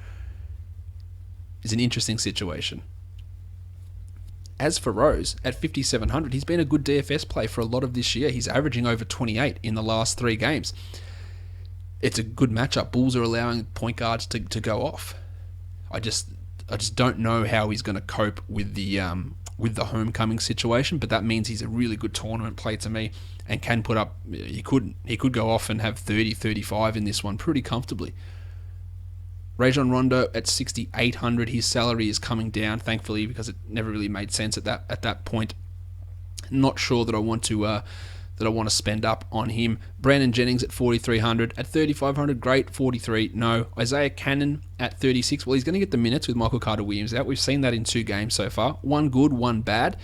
It's an interesting situation. As for Rose, at 5,700, he's been a good DFS play for a lot of this year. He's averaging over 28 in the last 3 games. It's a good matchup. Bulls are allowing point guards to go off. I just don't know how he's going to cope with the with the homecoming situation, but that means he's a really good tournament play to me and can put up, he could go off and have 30, 35 in this one pretty comfortably. Rajon Rondo at 6,800. His salary is coming down, thankfully, because it never really made sense at that point. Not sure that I want to spend up on him. Brandon Jennings at 4,300. At 3,500, great. 43, no. Isaiah Cannon at 36. Well, he's going to get the minutes with Michael Carter-Williams out. We've seen that in 2 games so far. 1 good, 1 bad.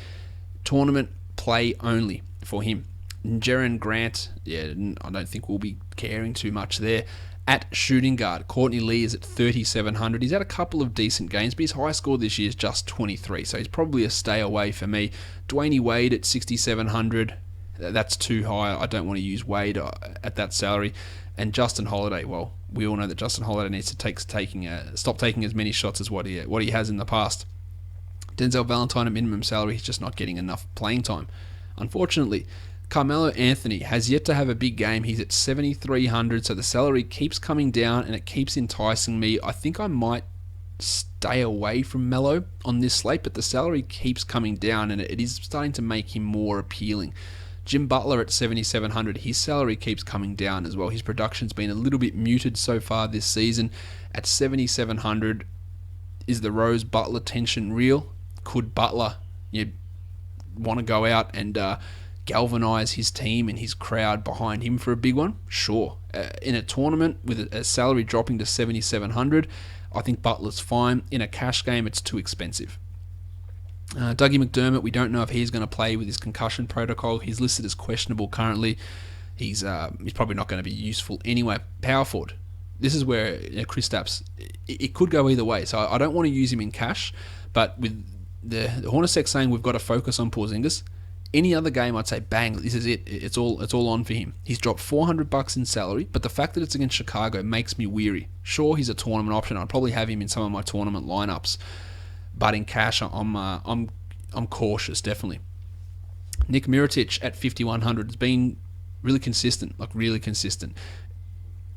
Tournament play only for him. Jaren Grant, I don't think we'll be caring too much there. At shooting guard, Courtney Lee is at 3,700. He's had a couple of decent games, but his high score this year is just 23, so he's probably a stay away for me. Dwayne Wade at 6,700. That's too high. I don't want to use Wade at that salary. And Justin Holiday, well, we all know that Justin Holiday needs to stop taking as many shots as what he has in the past. Denzel Valentine at minimum salary, he's just not getting enough playing time, unfortunately. Carmelo Anthony has yet to have a big game. He's at 7,300, so the salary keeps coming down and it keeps enticing me. I think I might stay away from Melo on this slate, but the salary keeps coming down and it is starting to make him more appealing. Jim Butler at 7,700, his salary keeps coming down as well. His production's been a little bit muted so far this season. At 7,700, is the Rose Butler tension real? Could Butler want to go out and galvanize his team and his crowd behind him for a big one? Sure. In a tournament with a salary dropping to 7,700, I think Butler's fine. In a cash game, it's too expensive. Dougie McDermott, we don't know if he's going to play with his concussion protocol. He's listed as questionable currently. He's probably not going to be useful anyway. Power forward. This is where Kristaps, it could go either way. So I don't want to use him in cash, but with the Hornacek saying we've got to focus on Porzingis, any other game, I'd say, bang, this is it. It's all on for him. He's dropped $400 in salary, but the fact that it's against Chicago makes me weary. Sure, he's a tournament option. I'd probably have him in some of my tournament lineups, but in cash, I'm cautious, definitely. Nick Mirotic at 5,100 has been really consistent,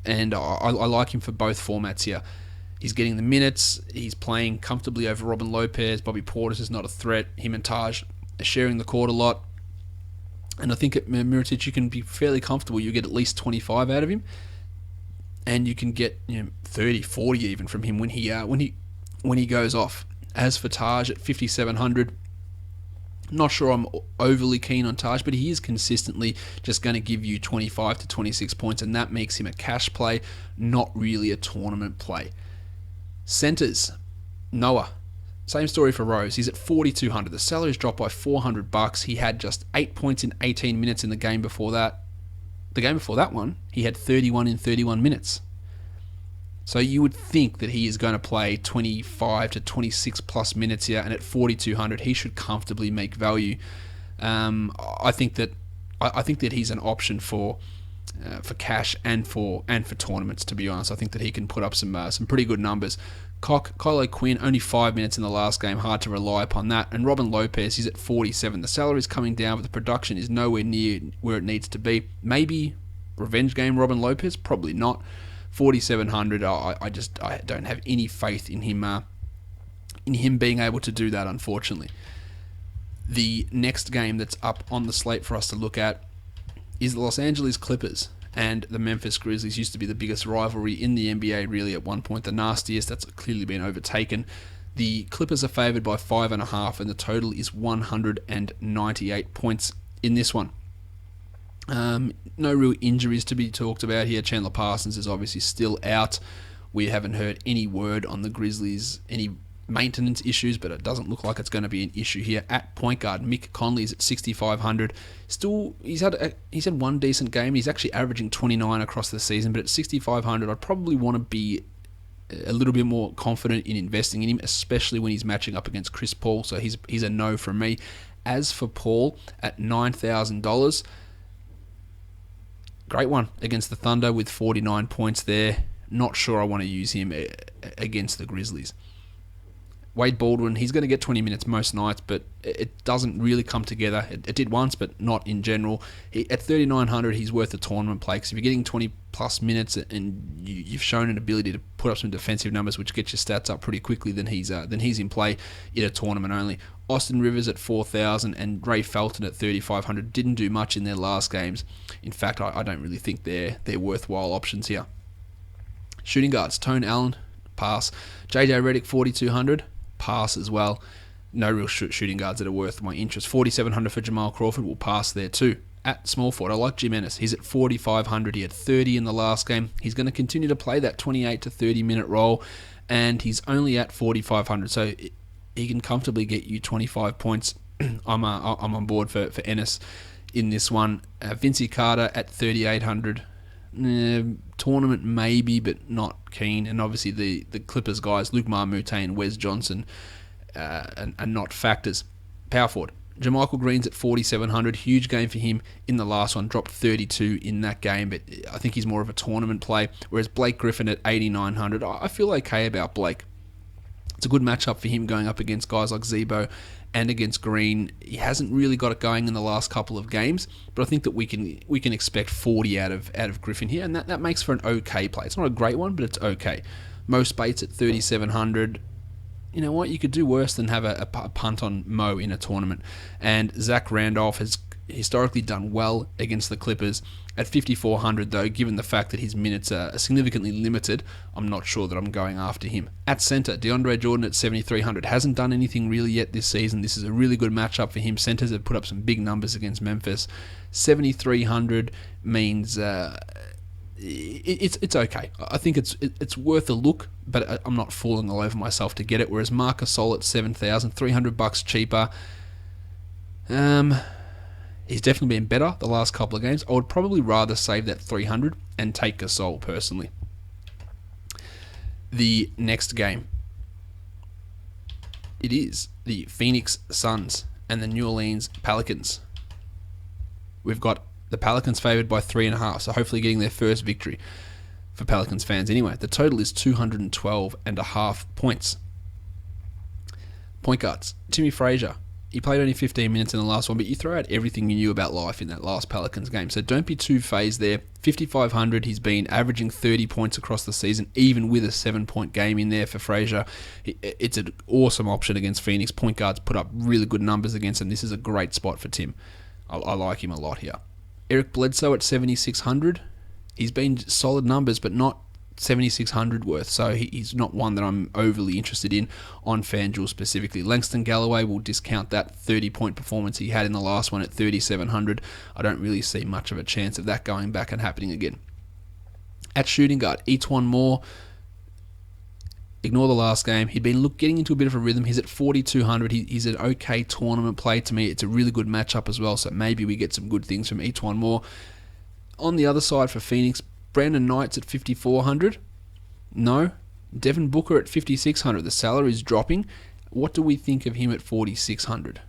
and I like him for both formats here. He's getting the minutes. He's playing comfortably over Robin Lopez. Bobby Portis is not a threat. Him and Taj are sharing the court a lot. And I think at Mirotic you can be fairly comfortable. You get at least 25 out of him. And you can get 30, 40 even from him when he goes off. As for Taj at 5,700, not sure I'm overly keen on Taj, but he is consistently just going to give you 25 to 26 points, and that makes him a cash play, not really a tournament play. Centers, Noah. Same story for Rose. He's at 4,200. The salary's dropped by $400. He had just 8 points in 18 minutes in the game before that. The game before that one, he had 31 in 31 minutes. So you would think that he is going to play 25 to 26 plus minutes here, and at 4,200, he should comfortably make value. I think that he's an option for cash and for tournaments. To be honest, I think that he can put up some pretty good numbers. Kylo Quinn, only 5 minutes in the last game, hard to rely upon that. And Robin Lopez, he's at 47. The salary's coming down, but the production is nowhere near where it needs to be. Maybe revenge game Robin Lopez, probably not. 4,700. I don't have any faith in him being able to do that, unfortunately. The next game that's up on the slate for us to look at is the Los Angeles Clippers and the Memphis Grizzlies. Used to be the biggest rivalry in the NBA, really, at one point, the nastiest. That's clearly been overtaken. The Clippers are favored by 5.5, and the total is 198 points in this one. No real injuries to be talked about here. Chandler Parsons is obviously still out. We haven't heard any word on the Grizzlies, any maintenance issues, but it doesn't look like it's going to be an issue here. At point guard, Mick Conley is at 6,500. Still, he's had one decent game. He's actually averaging 29 across the season, but at 6,500, I'd probably want to be a little bit more confident in investing in him, especially when he's matching up against Chris Paul. So he's a no from me. As for Paul at $9,000, great one against the Thunder with 49 points there. Not sure I want to use him against the Grizzlies. Wade Baldwin, he's going to get 20 minutes most nights, but it doesn't really come together. It did once, but not in general. At 3,900, he's worth a tournament play, because if you're getting 20-plus minutes and you've shown an ability to put up some defensive numbers, which gets your stats up pretty quickly, then he's in play in a tournament only. Austin Rivers at 4,000 and Ray Felton at 3,500 didn't do much in their last games. In fact, I don't really think they're worthwhile options here. Shooting guards, Tone Allen, pass. JJ Redick, 4,200, pass as well. No real shooting guards that are worth my interest. 4,700 for Jamal Crawford, will pass there too. At small forward, I like Jim Ennis. He's at 4,500. He had 30 in the last game. He's going to continue to play that 28 to 30 minute role, and he's only at 4,500. So he can comfortably get you 25 points. I'm on board for Ennis in this one. Vincey Carter at 3,800. Tournament maybe, but not keen. And obviously the Clippers guys, Luke Marmute and Wes Johnson, are not factors. Power forward, Jermichael Green's at 4,700. Huge game for him in the last one. Dropped 32 in that game, but I think he's more of a tournament play. Whereas Blake Griffin at 8,900. I feel okay about Blake. It's a good matchup for him going up against guys like Zebo and against Green. He hasn't really got it going in the last couple of games, but I think that we can expect 40 out of Griffin here, and that makes for an okay play. It's not a great one, but it's okay. Mo Spates at 3,700. You know what? You could do worse than have a punt on Mo in a tournament. And Zach Randolph has historically done well against the Clippers. At 5,400, though, given the fact that his minutes are significantly limited, I'm not sure that I'm going after him. At center, DeAndre Jordan at 7,300. Hasn't done anything really yet this season. This is a really good matchup for him. Centers have put up some big numbers against Memphis. 7,300 means it's okay. I think it's worth a look, but I'm not falling all over myself to get it. Whereas Marcus Gasol at 7,000, $300 cheaper. He's definitely been better the last couple of games. I would probably rather save that 300 and take Gasol personally. The next game, it is the Phoenix Suns and the New Orleans Pelicans. We've got the Pelicans favored by 3.5, so hopefully getting their first victory for Pelicans fans anyway. The total is 212.5 points. Point guards, Timmy Frazier. He played only 15 minutes in the last one, but you throw out everything you knew about life in that last Pelicans game. So don't be too phased there. 5,500, he's been averaging 30 points across the season, even with a 7-point game in there for Frazier. It's an awesome option against Phoenix. Point guards put up really good numbers against him. This is a great spot for Tim. I like him a lot here. Eric Bledsoe at 7,600. He's been solid numbers, but not 7,600 worth, so he's not one that I'm overly interested in on FanDuel specifically. Langston Galloway will discount that 30-point performance he had in the last one at 3,700. I don't really see much of a chance of that going back and happening again. At shooting guard, Etuan Moore, ignore the last game. He'd been getting into a bit of a rhythm. He's at 4,200. He's an okay tournament play to me. It's a really good matchup as well, so maybe we get some good things from Etuan Moore. On the other side for Phoenix, Brandon Knight's at 5,400. No. Devin Booker at 5,600. The salary is dropping. What do we think of him at 4,600?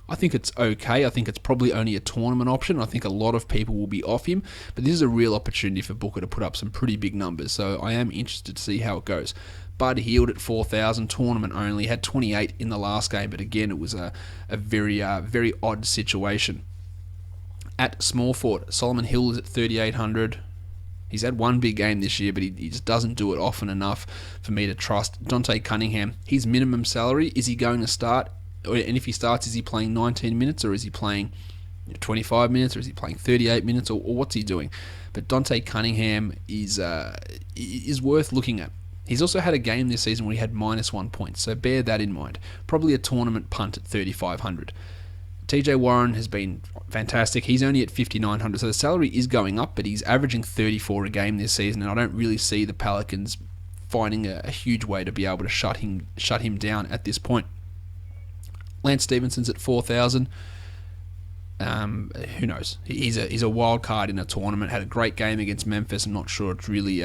I think it's okay. I think it's probably only a tournament option. I think a lot of people will be off him, but this is a real opportunity for Booker to put up some pretty big numbers, so I am interested to see how it goes. Bud Hield at 4,000, tournament only, had 28 in the last game, but again, it was a very odd situation. At small forward, Solomon Hill is at 3,800. He's had one big game this year, but he just doesn't do it often enough for me to trust. Dante Cunningham, his minimum salary, is he going to start? And if he starts, is he playing 19 minutes, or is he playing 25 minutes, or is he playing 38 minutes, or what's he doing? But Dante Cunningham is worth looking at. He's also had a game this season where he had -1 point, so bear that in mind. Probably a tournament punt at 3,500. TJ Warren has been fantastic. He's only at 5,900, so the salary is going up, but he's averaging 34 a game this season, and I don't really see the Pelicans finding a huge way to be able to shut him down at this point. Lance Stevenson's at 4,000. Who knows? He's a wild card in a tournament. Had a great game against Memphis. I'm not sure it's really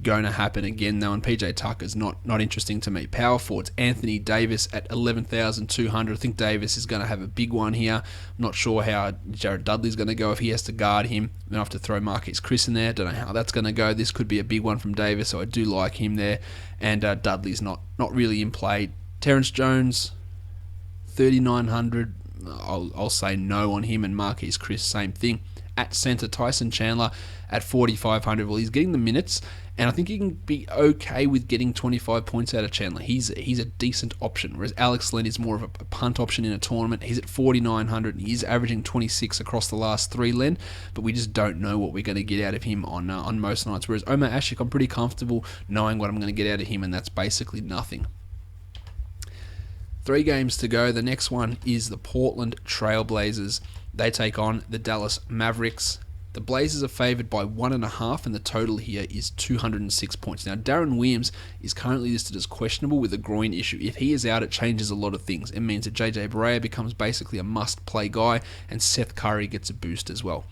going to happen again though. And PJ Tucker's not interesting to me. Power forwards, Anthony Davis at 11,200. I think Davis is going to have a big one here. I'm not sure how Jared Dudley's going to go if he has to guard him. Then I have to throw Marquise Chris in there. Don't know how that's going to go. This could be a big one from Davis, so I do like him there. And Dudley's not really in play Terrence Jones, 3,900. I'll say no on him, and Marquise Chris, same thing. At centre, Tyson Chandler at 4,500. Well, he's getting the minutes, and I think you can be okay with getting 25 points out of Chandler. He's a decent option, whereas Alex Len is more of a punt option in a tournament. He's at 4,900, and he's averaging 26 across the last 3, Len, but we just don't know what we're going to get out of him on most nights, whereas Omar Ashik, I'm pretty comfortable knowing what I'm going to get out of him, and that's basically nothing. 3 games to go. The next one is the Portland Trailblazers. They take on the Dallas Mavericks. The Blazers are favoured by 1.5, and the total here is 206 points. Now, Darren Williams is currently listed as questionable with a groin issue. If he is out, it changes a lot of things. It means that JJ Barea becomes basically a must-play guy, and Seth Curry gets a boost as well.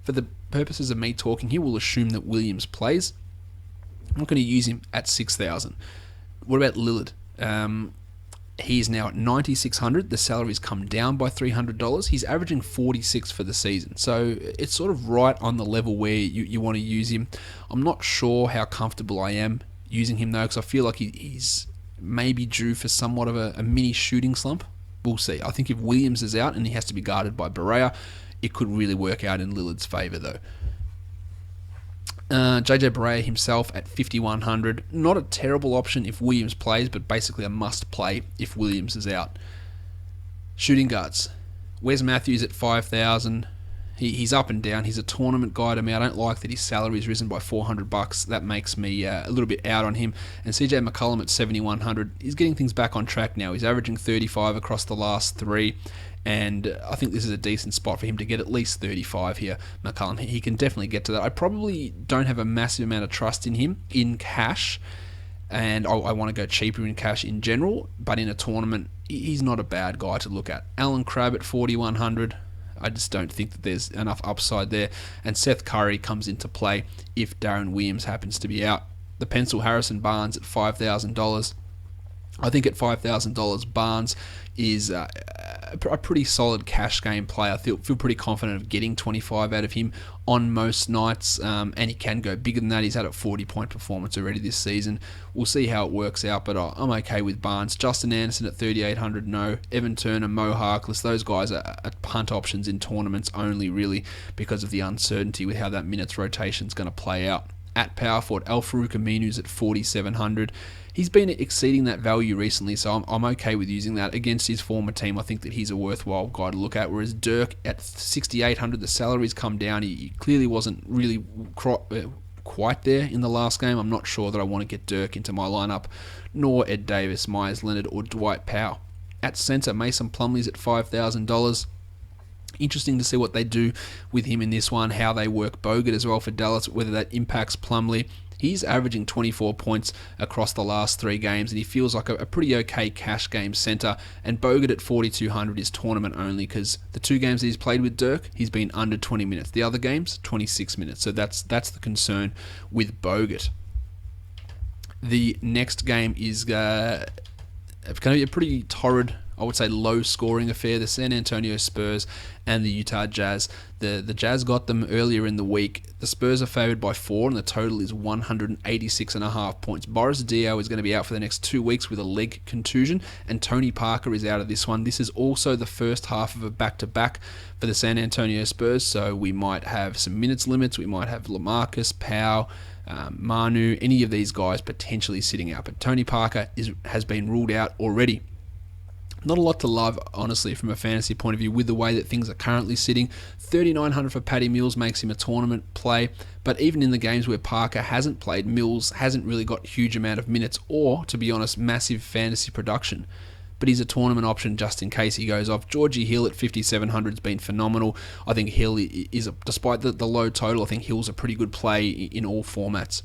For the purposes of me talking here, we'll assume that Williams plays. I'm not going to use him at 6,000. What about Lillard? He is now at 9,600. The salary's come down by $300. He's averaging 46 for the season. So it's sort of right on the level where you want to use him. I'm not sure how comfortable I am using him though, because I feel like he's maybe due for somewhat of a mini shooting slump. We'll see. I think if Williams is out and he has to be guarded by Barea, it could really work out in Lillard's favour though. JJ Barea himself at 5,100. Not a terrible option if Williams plays, but basically a must play if Williams is out. Shooting guards. Wes Matthews at 5,000. He's up and down. He's a tournament guy to me. I don't like that his salary's risen by $400. That makes me a little bit out on him. And CJ McCollum at 7,100. He's getting things back on track now. He's averaging 35 across the last 3. And I think this is a decent spot for him to get at least 35 here, McCullum. He can definitely get to that. I probably don't have a massive amount of trust in him in cash, and I want to go cheaper in cash in general, but in a tournament, he's not a bad guy to look at. Alan Crabb at 4,100. I just don't think that there's enough upside there. And Seth Curry comes into play if Darren Williams happens to be out. The pencil Harrison Barnes at $5,000. I think at $5,000, Barnes is a pretty solid cash game play. I feel pretty confident of getting 25 out of him on most nights, and he can go bigger than that. He's had a 40-point performance already this season. We'll see how it works out, but I'm okay with Barnes. Justin Anderson at 3,800, no. Evan Turner, Mo Harkless, those guys are punt options in tournaments only, really, because of the uncertainty with how that minutes rotation is going to play out. At power forward, Al-Farouq Aminu's at 4,700. He's been exceeding that value recently, so I'm okay with using that against his former team. I think that he's a worthwhile guy to look at, whereas Dirk at 6,800, the salary's come down. He clearly wasn't really quite there in the last game. I'm not sure that I want to get Dirk into my lineup, nor Ed Davis, Myers Leonard, or Dwight Powell. At centre, Mason Plumlee's at $5,000. Interesting to see what they do with him in this one, how they work Bogut as well for Dallas, whether that impacts Plumlee. He's averaging 24 points across the last 3 games, and he feels like a pretty okay cash game centre. And Bogut at 4,200 is tournament only, because the 2 games that he's played with Dirk, he's been under 20 minutes. The other games, 26 minutes. So that's the concern with Bogut. The next game is going to be a pretty torrid, I would say, low-scoring affair. The San Antonio Spurs and the Utah Jazz. The Jazz got them earlier in the week. The Spurs are favoured by 4, and the total is 186.5 points. Boris Diaw is going to be out for the next 2 weeks with a leg contusion, and Tony Parker is out of this one. This is also the first half of a back-to-back for the San Antonio Spurs, so we might have some minutes limits. We might have LaMarcus, Powell, Manu, any of these guys potentially sitting out. But Tony Parker has been ruled out already. Not a lot to love, honestly, from a fantasy point of view with the way that things are currently sitting. 3,900 for Patty Mills makes him a tournament play, but even in the games where Parker hasn't played, Mills hasn't really got a huge amount of minutes or, to be honest, massive fantasy production. But he's a tournament option just in case he goes off. Georgie Hill at 5,700 has been phenomenal. I think Hill is, despite the low total, I think Hill's a pretty good play in all formats.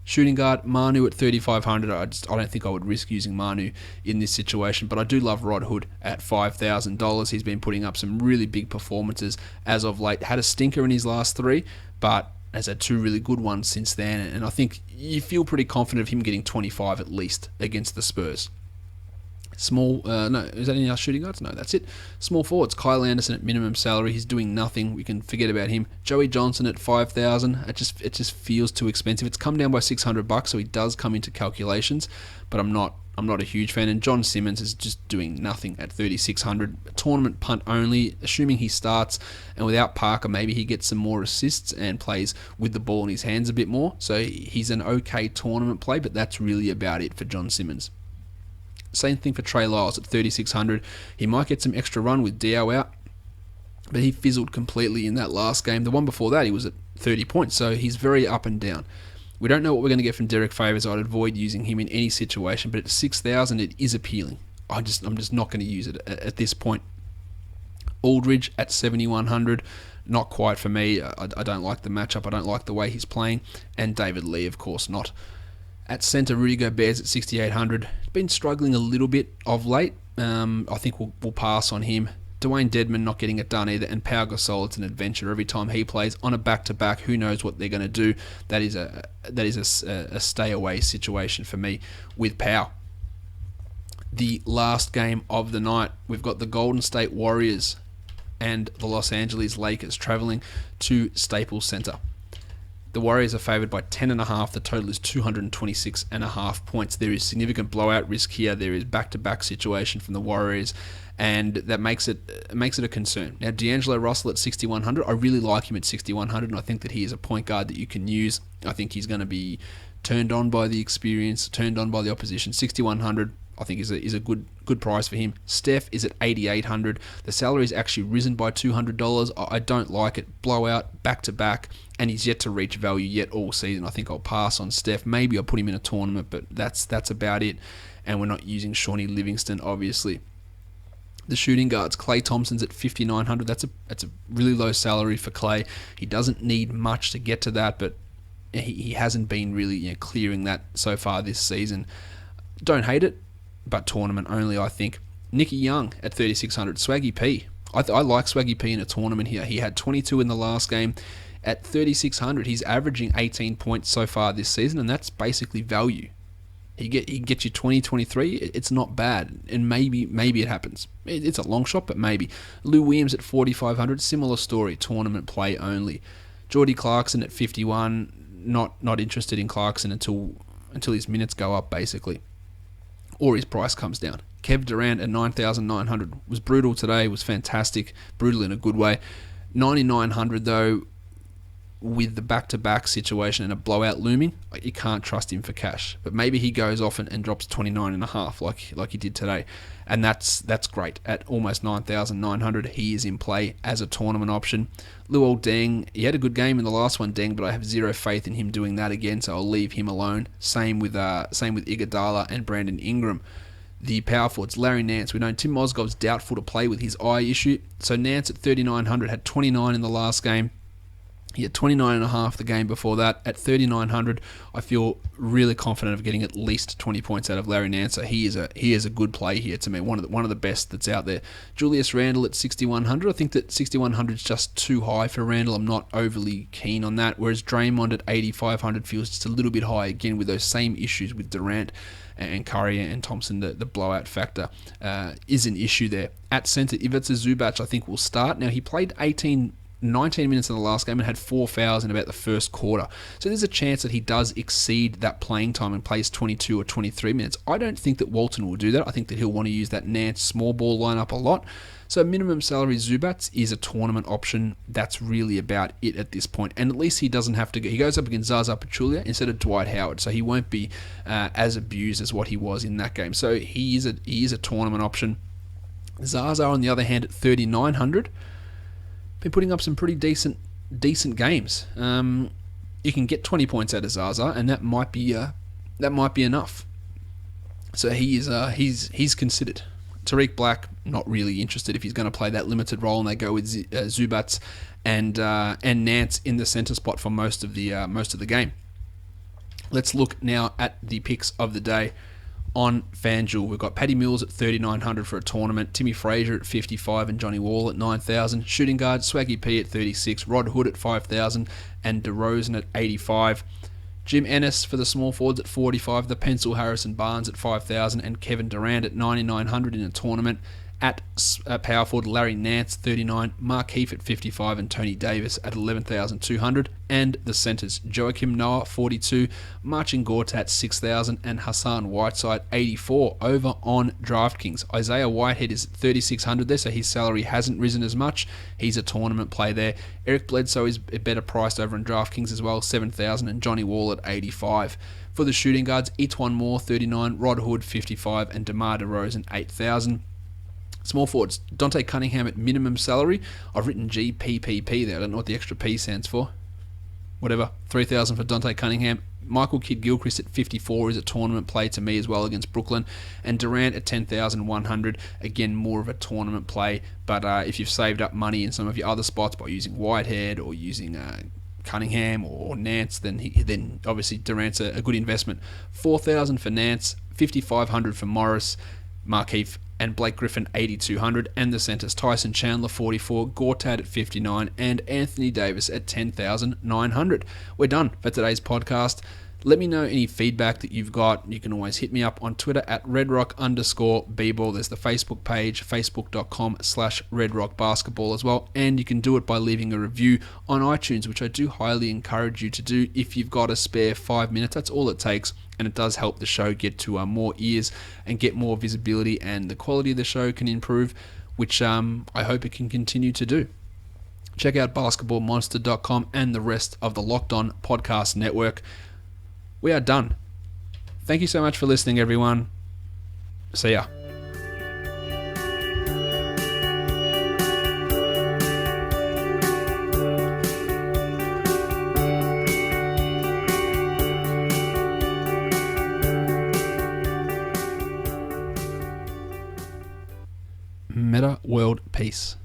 Shooting guard, Manu at 3,500. I don't think I would risk using Manu in this situation, but I do love Rod Hood at $5,000. He's been putting up some really big performances as of late. Had a stinker in his last 3, but has had 2 really good ones since then, and I think you feel pretty confident of him getting 25 at least against the Spurs. Small, no, is that any other shooting guards? No, that's it. Small forwards, Kyle Anderson at minimum salary. He's doing nothing. We can forget about him. Joey Johnson at 5,000. It just feels too expensive. It's come down by $600, so he does come into calculations, but I'm not I'm not a huge fan. And John Simmons is just doing nothing at 3,600. Tournament punt only, assuming he starts, and without Parker, maybe he gets some more assists and plays with the ball in his hands a bit more. So he's an okay tournament play, but that's really about it for John Simmons. Same thing for Trey Lyles at 3,600. He might get some extra run with Dio out, but he fizzled completely in that last game. The one before that, he was at 30 points, so he's very up and down. We don't know what we're going to get from Derek Favors. I'd avoid using him in any situation, but at 6,000, it is appealing. I'm just not going to use it at this point. Aldridge at 7,100, not quite for me. I don't like the matchup. I don't like the way he's playing. And David Lee, of course, not. At centre, Rudy Gobert's at 6,800. Been struggling a little bit of late. I think we'll pass on him. Dwayne Dedman not getting it done either, and Pau Gasol, it's an adventure every time he plays on a back-to-back. Who knows what they're going to do? That is a stay-away situation for me with Pau. The last game of the night, we've got the Golden State Warriors and the Los Angeles Lakers traveling to Staples Center. The Warriors are favored by 10.5. The total is 226.5 points. There is significant blowout risk here. There is back-to-back situation from the Warriors, and that makes it a concern. Now, D'Angelo Russell at 6,100. I really like him at 6,100, and I think that he is a point guard that you can use. I think he's going to be turned on by the experience, turned on by the opposition. 6,100. I think is a good price for him. Steph is at 8,800. The salary's actually risen by $200. I don't like it. Blowout, back-to-back, and he's yet to reach value yet all season. I think I'll pass on Steph. Maybe I'll put him in a tournament, but that's about it. And we're not using Shawnee Livingston, obviously. The shooting guards, Klay Thompson's at 5,900. That's a really low salary for Klay. He doesn't need much to get to that, but he hasn't been really clearing that so far this season. Don't hate it, but tournament only, I think. Nicky Young at 3,600. Swaggy P. I like Swaggy P in a tournament here. He had 22 in the last game. At 3,600, he's averaging 18 points so far this season, and that's basically value. He gets you 20, 23. It's not bad, and maybe it happens. It's a long shot, but maybe. Lou Williams at 4,500. Similar story. Tournament play only. Jordy Clarkson at 51. Not interested in Clarkson until his minutes go up, basically, or his price comes down. Kev Durant at 9,900 was brutal today, was fantastic, brutal in a good way. 9,900 though, with the back-to-back situation and a blowout looming, you can't trust him for cash. But maybe he goes off and drops 29.5 like he did today, and that's great. At almost 9,900, he is in play as a tournament option. Luol Deng, he had a good game in the last one, Deng, but I have zero faith in him doing that again, so I'll leave him alone. Same with Iguodala and Brandon Ingram. The power forwards, Larry Nance. We know Tim Mozgov's doubtful to play with his eye issue, so Nance at 3,900 had 29 in the last game. He had 29.5 the game before that. At 3,900, I feel really confident of getting at least 20 points out of Larry Nance. So he is a good play here to me. One of the best that's out there. Julius Randle at 6,100. I think that 6,100 is just too high for Randle. I'm not overly keen on that. Whereas Draymond at 8,500 feels just a little bit high again with those same issues with Durant and Curry and Thompson. The blowout factor is an issue there. At center, Ivica Zubac I think will start. Now he played 19 minutes in the last game and had 4 fouls in about the first quarter. So there's a chance that he does exceed that playing time and plays 22 or 23 minutes. I don't think that Walton will do that. I think that he'll want to use that Nance small ball lineup a lot. So minimum salary Zubac is a tournament option. That's really about it at this point. And at least he doesn't have to go. He goes up against Zaza Pachulia instead of Dwight Howard. So he won't be as abused as what he was in that game. So he is a tournament option. Zaza, on the other hand, at 3,900. Been putting up some pretty decent games. You can get 20 points out of Zaza, and that might be enough. So he's considered. Tariq Black, not really interested if he's going to play that limited role, and they go with Zubac and Nance in the center spot for most of the game. Let's look now at the picks of the day. On FanDuel, we've got Paddy Mills at 3,900 for a tournament, Timmy Frazier at 55 and Johnny Wall at 9,000, shooting guard Swaggy P at 36, Rod Hood at 5,000 and DeRozan at 85. Jim Ennis for the small forwards at 45, the pencil Harrison Barnes at 5,000 and Kevin Durant at 9,900 in a tournament. At power forward, Larry Nance, 39, Mark Heath at 55, and Tony Davis at 11,200. And the centres, Joachim Noah, 42, Marcin Gortat, 6,000, and Hassan Whiteside, 84, over on DraftKings. Isaiah Whitehead is at 3,600 there, so his salary hasn't risen as much. He's a tournament play there. Eric Bledsoe is better priced over on DraftKings as well, 7,000, and Johnny Wall at 85. For the shooting guards, Etwan Moore, 39, Rod Hood, 55, and DeMar DeRozan, 8,000. Small forwards, Dante Cunningham at minimum salary. I've written GPPP there. I don't know what the extra P stands for. Whatever. 3,000 for Dante Cunningham. Michael Kidd-Gilchrist at 54 is a tournament play to me as well against Brooklyn. And Durant at 10,100. Again, more of a tournament play. But if you've saved up money in some of your other spots by using Whitehead or using Cunningham or Nance, then obviously Durant's a good investment. 4,000 for Nance. 5,500 for Morris, Markieff, and Blake Griffin, 8,200, and the centres, Tyson Chandler, 44, Gortat at 59, and Anthony Davis at 10,900. We're done for today's podcast. Let me know any feedback that you've got. You can always hit me up on Twitter at redrock_bball. There's the Facebook page, facebook.com/redrockbasketball as well. And you can do it by leaving a review on iTunes, which I do highly encourage you to do if you've got a spare 5 minutes. That's all it takes. And it does help the show get to more ears and get more visibility, and the quality of the show can improve, which I hope it can continue to do. Check out basketballmonster.com and the rest of the Locked On Podcast Network. We are done. Thank you so much for listening, everyone. See ya. Meta World Peace.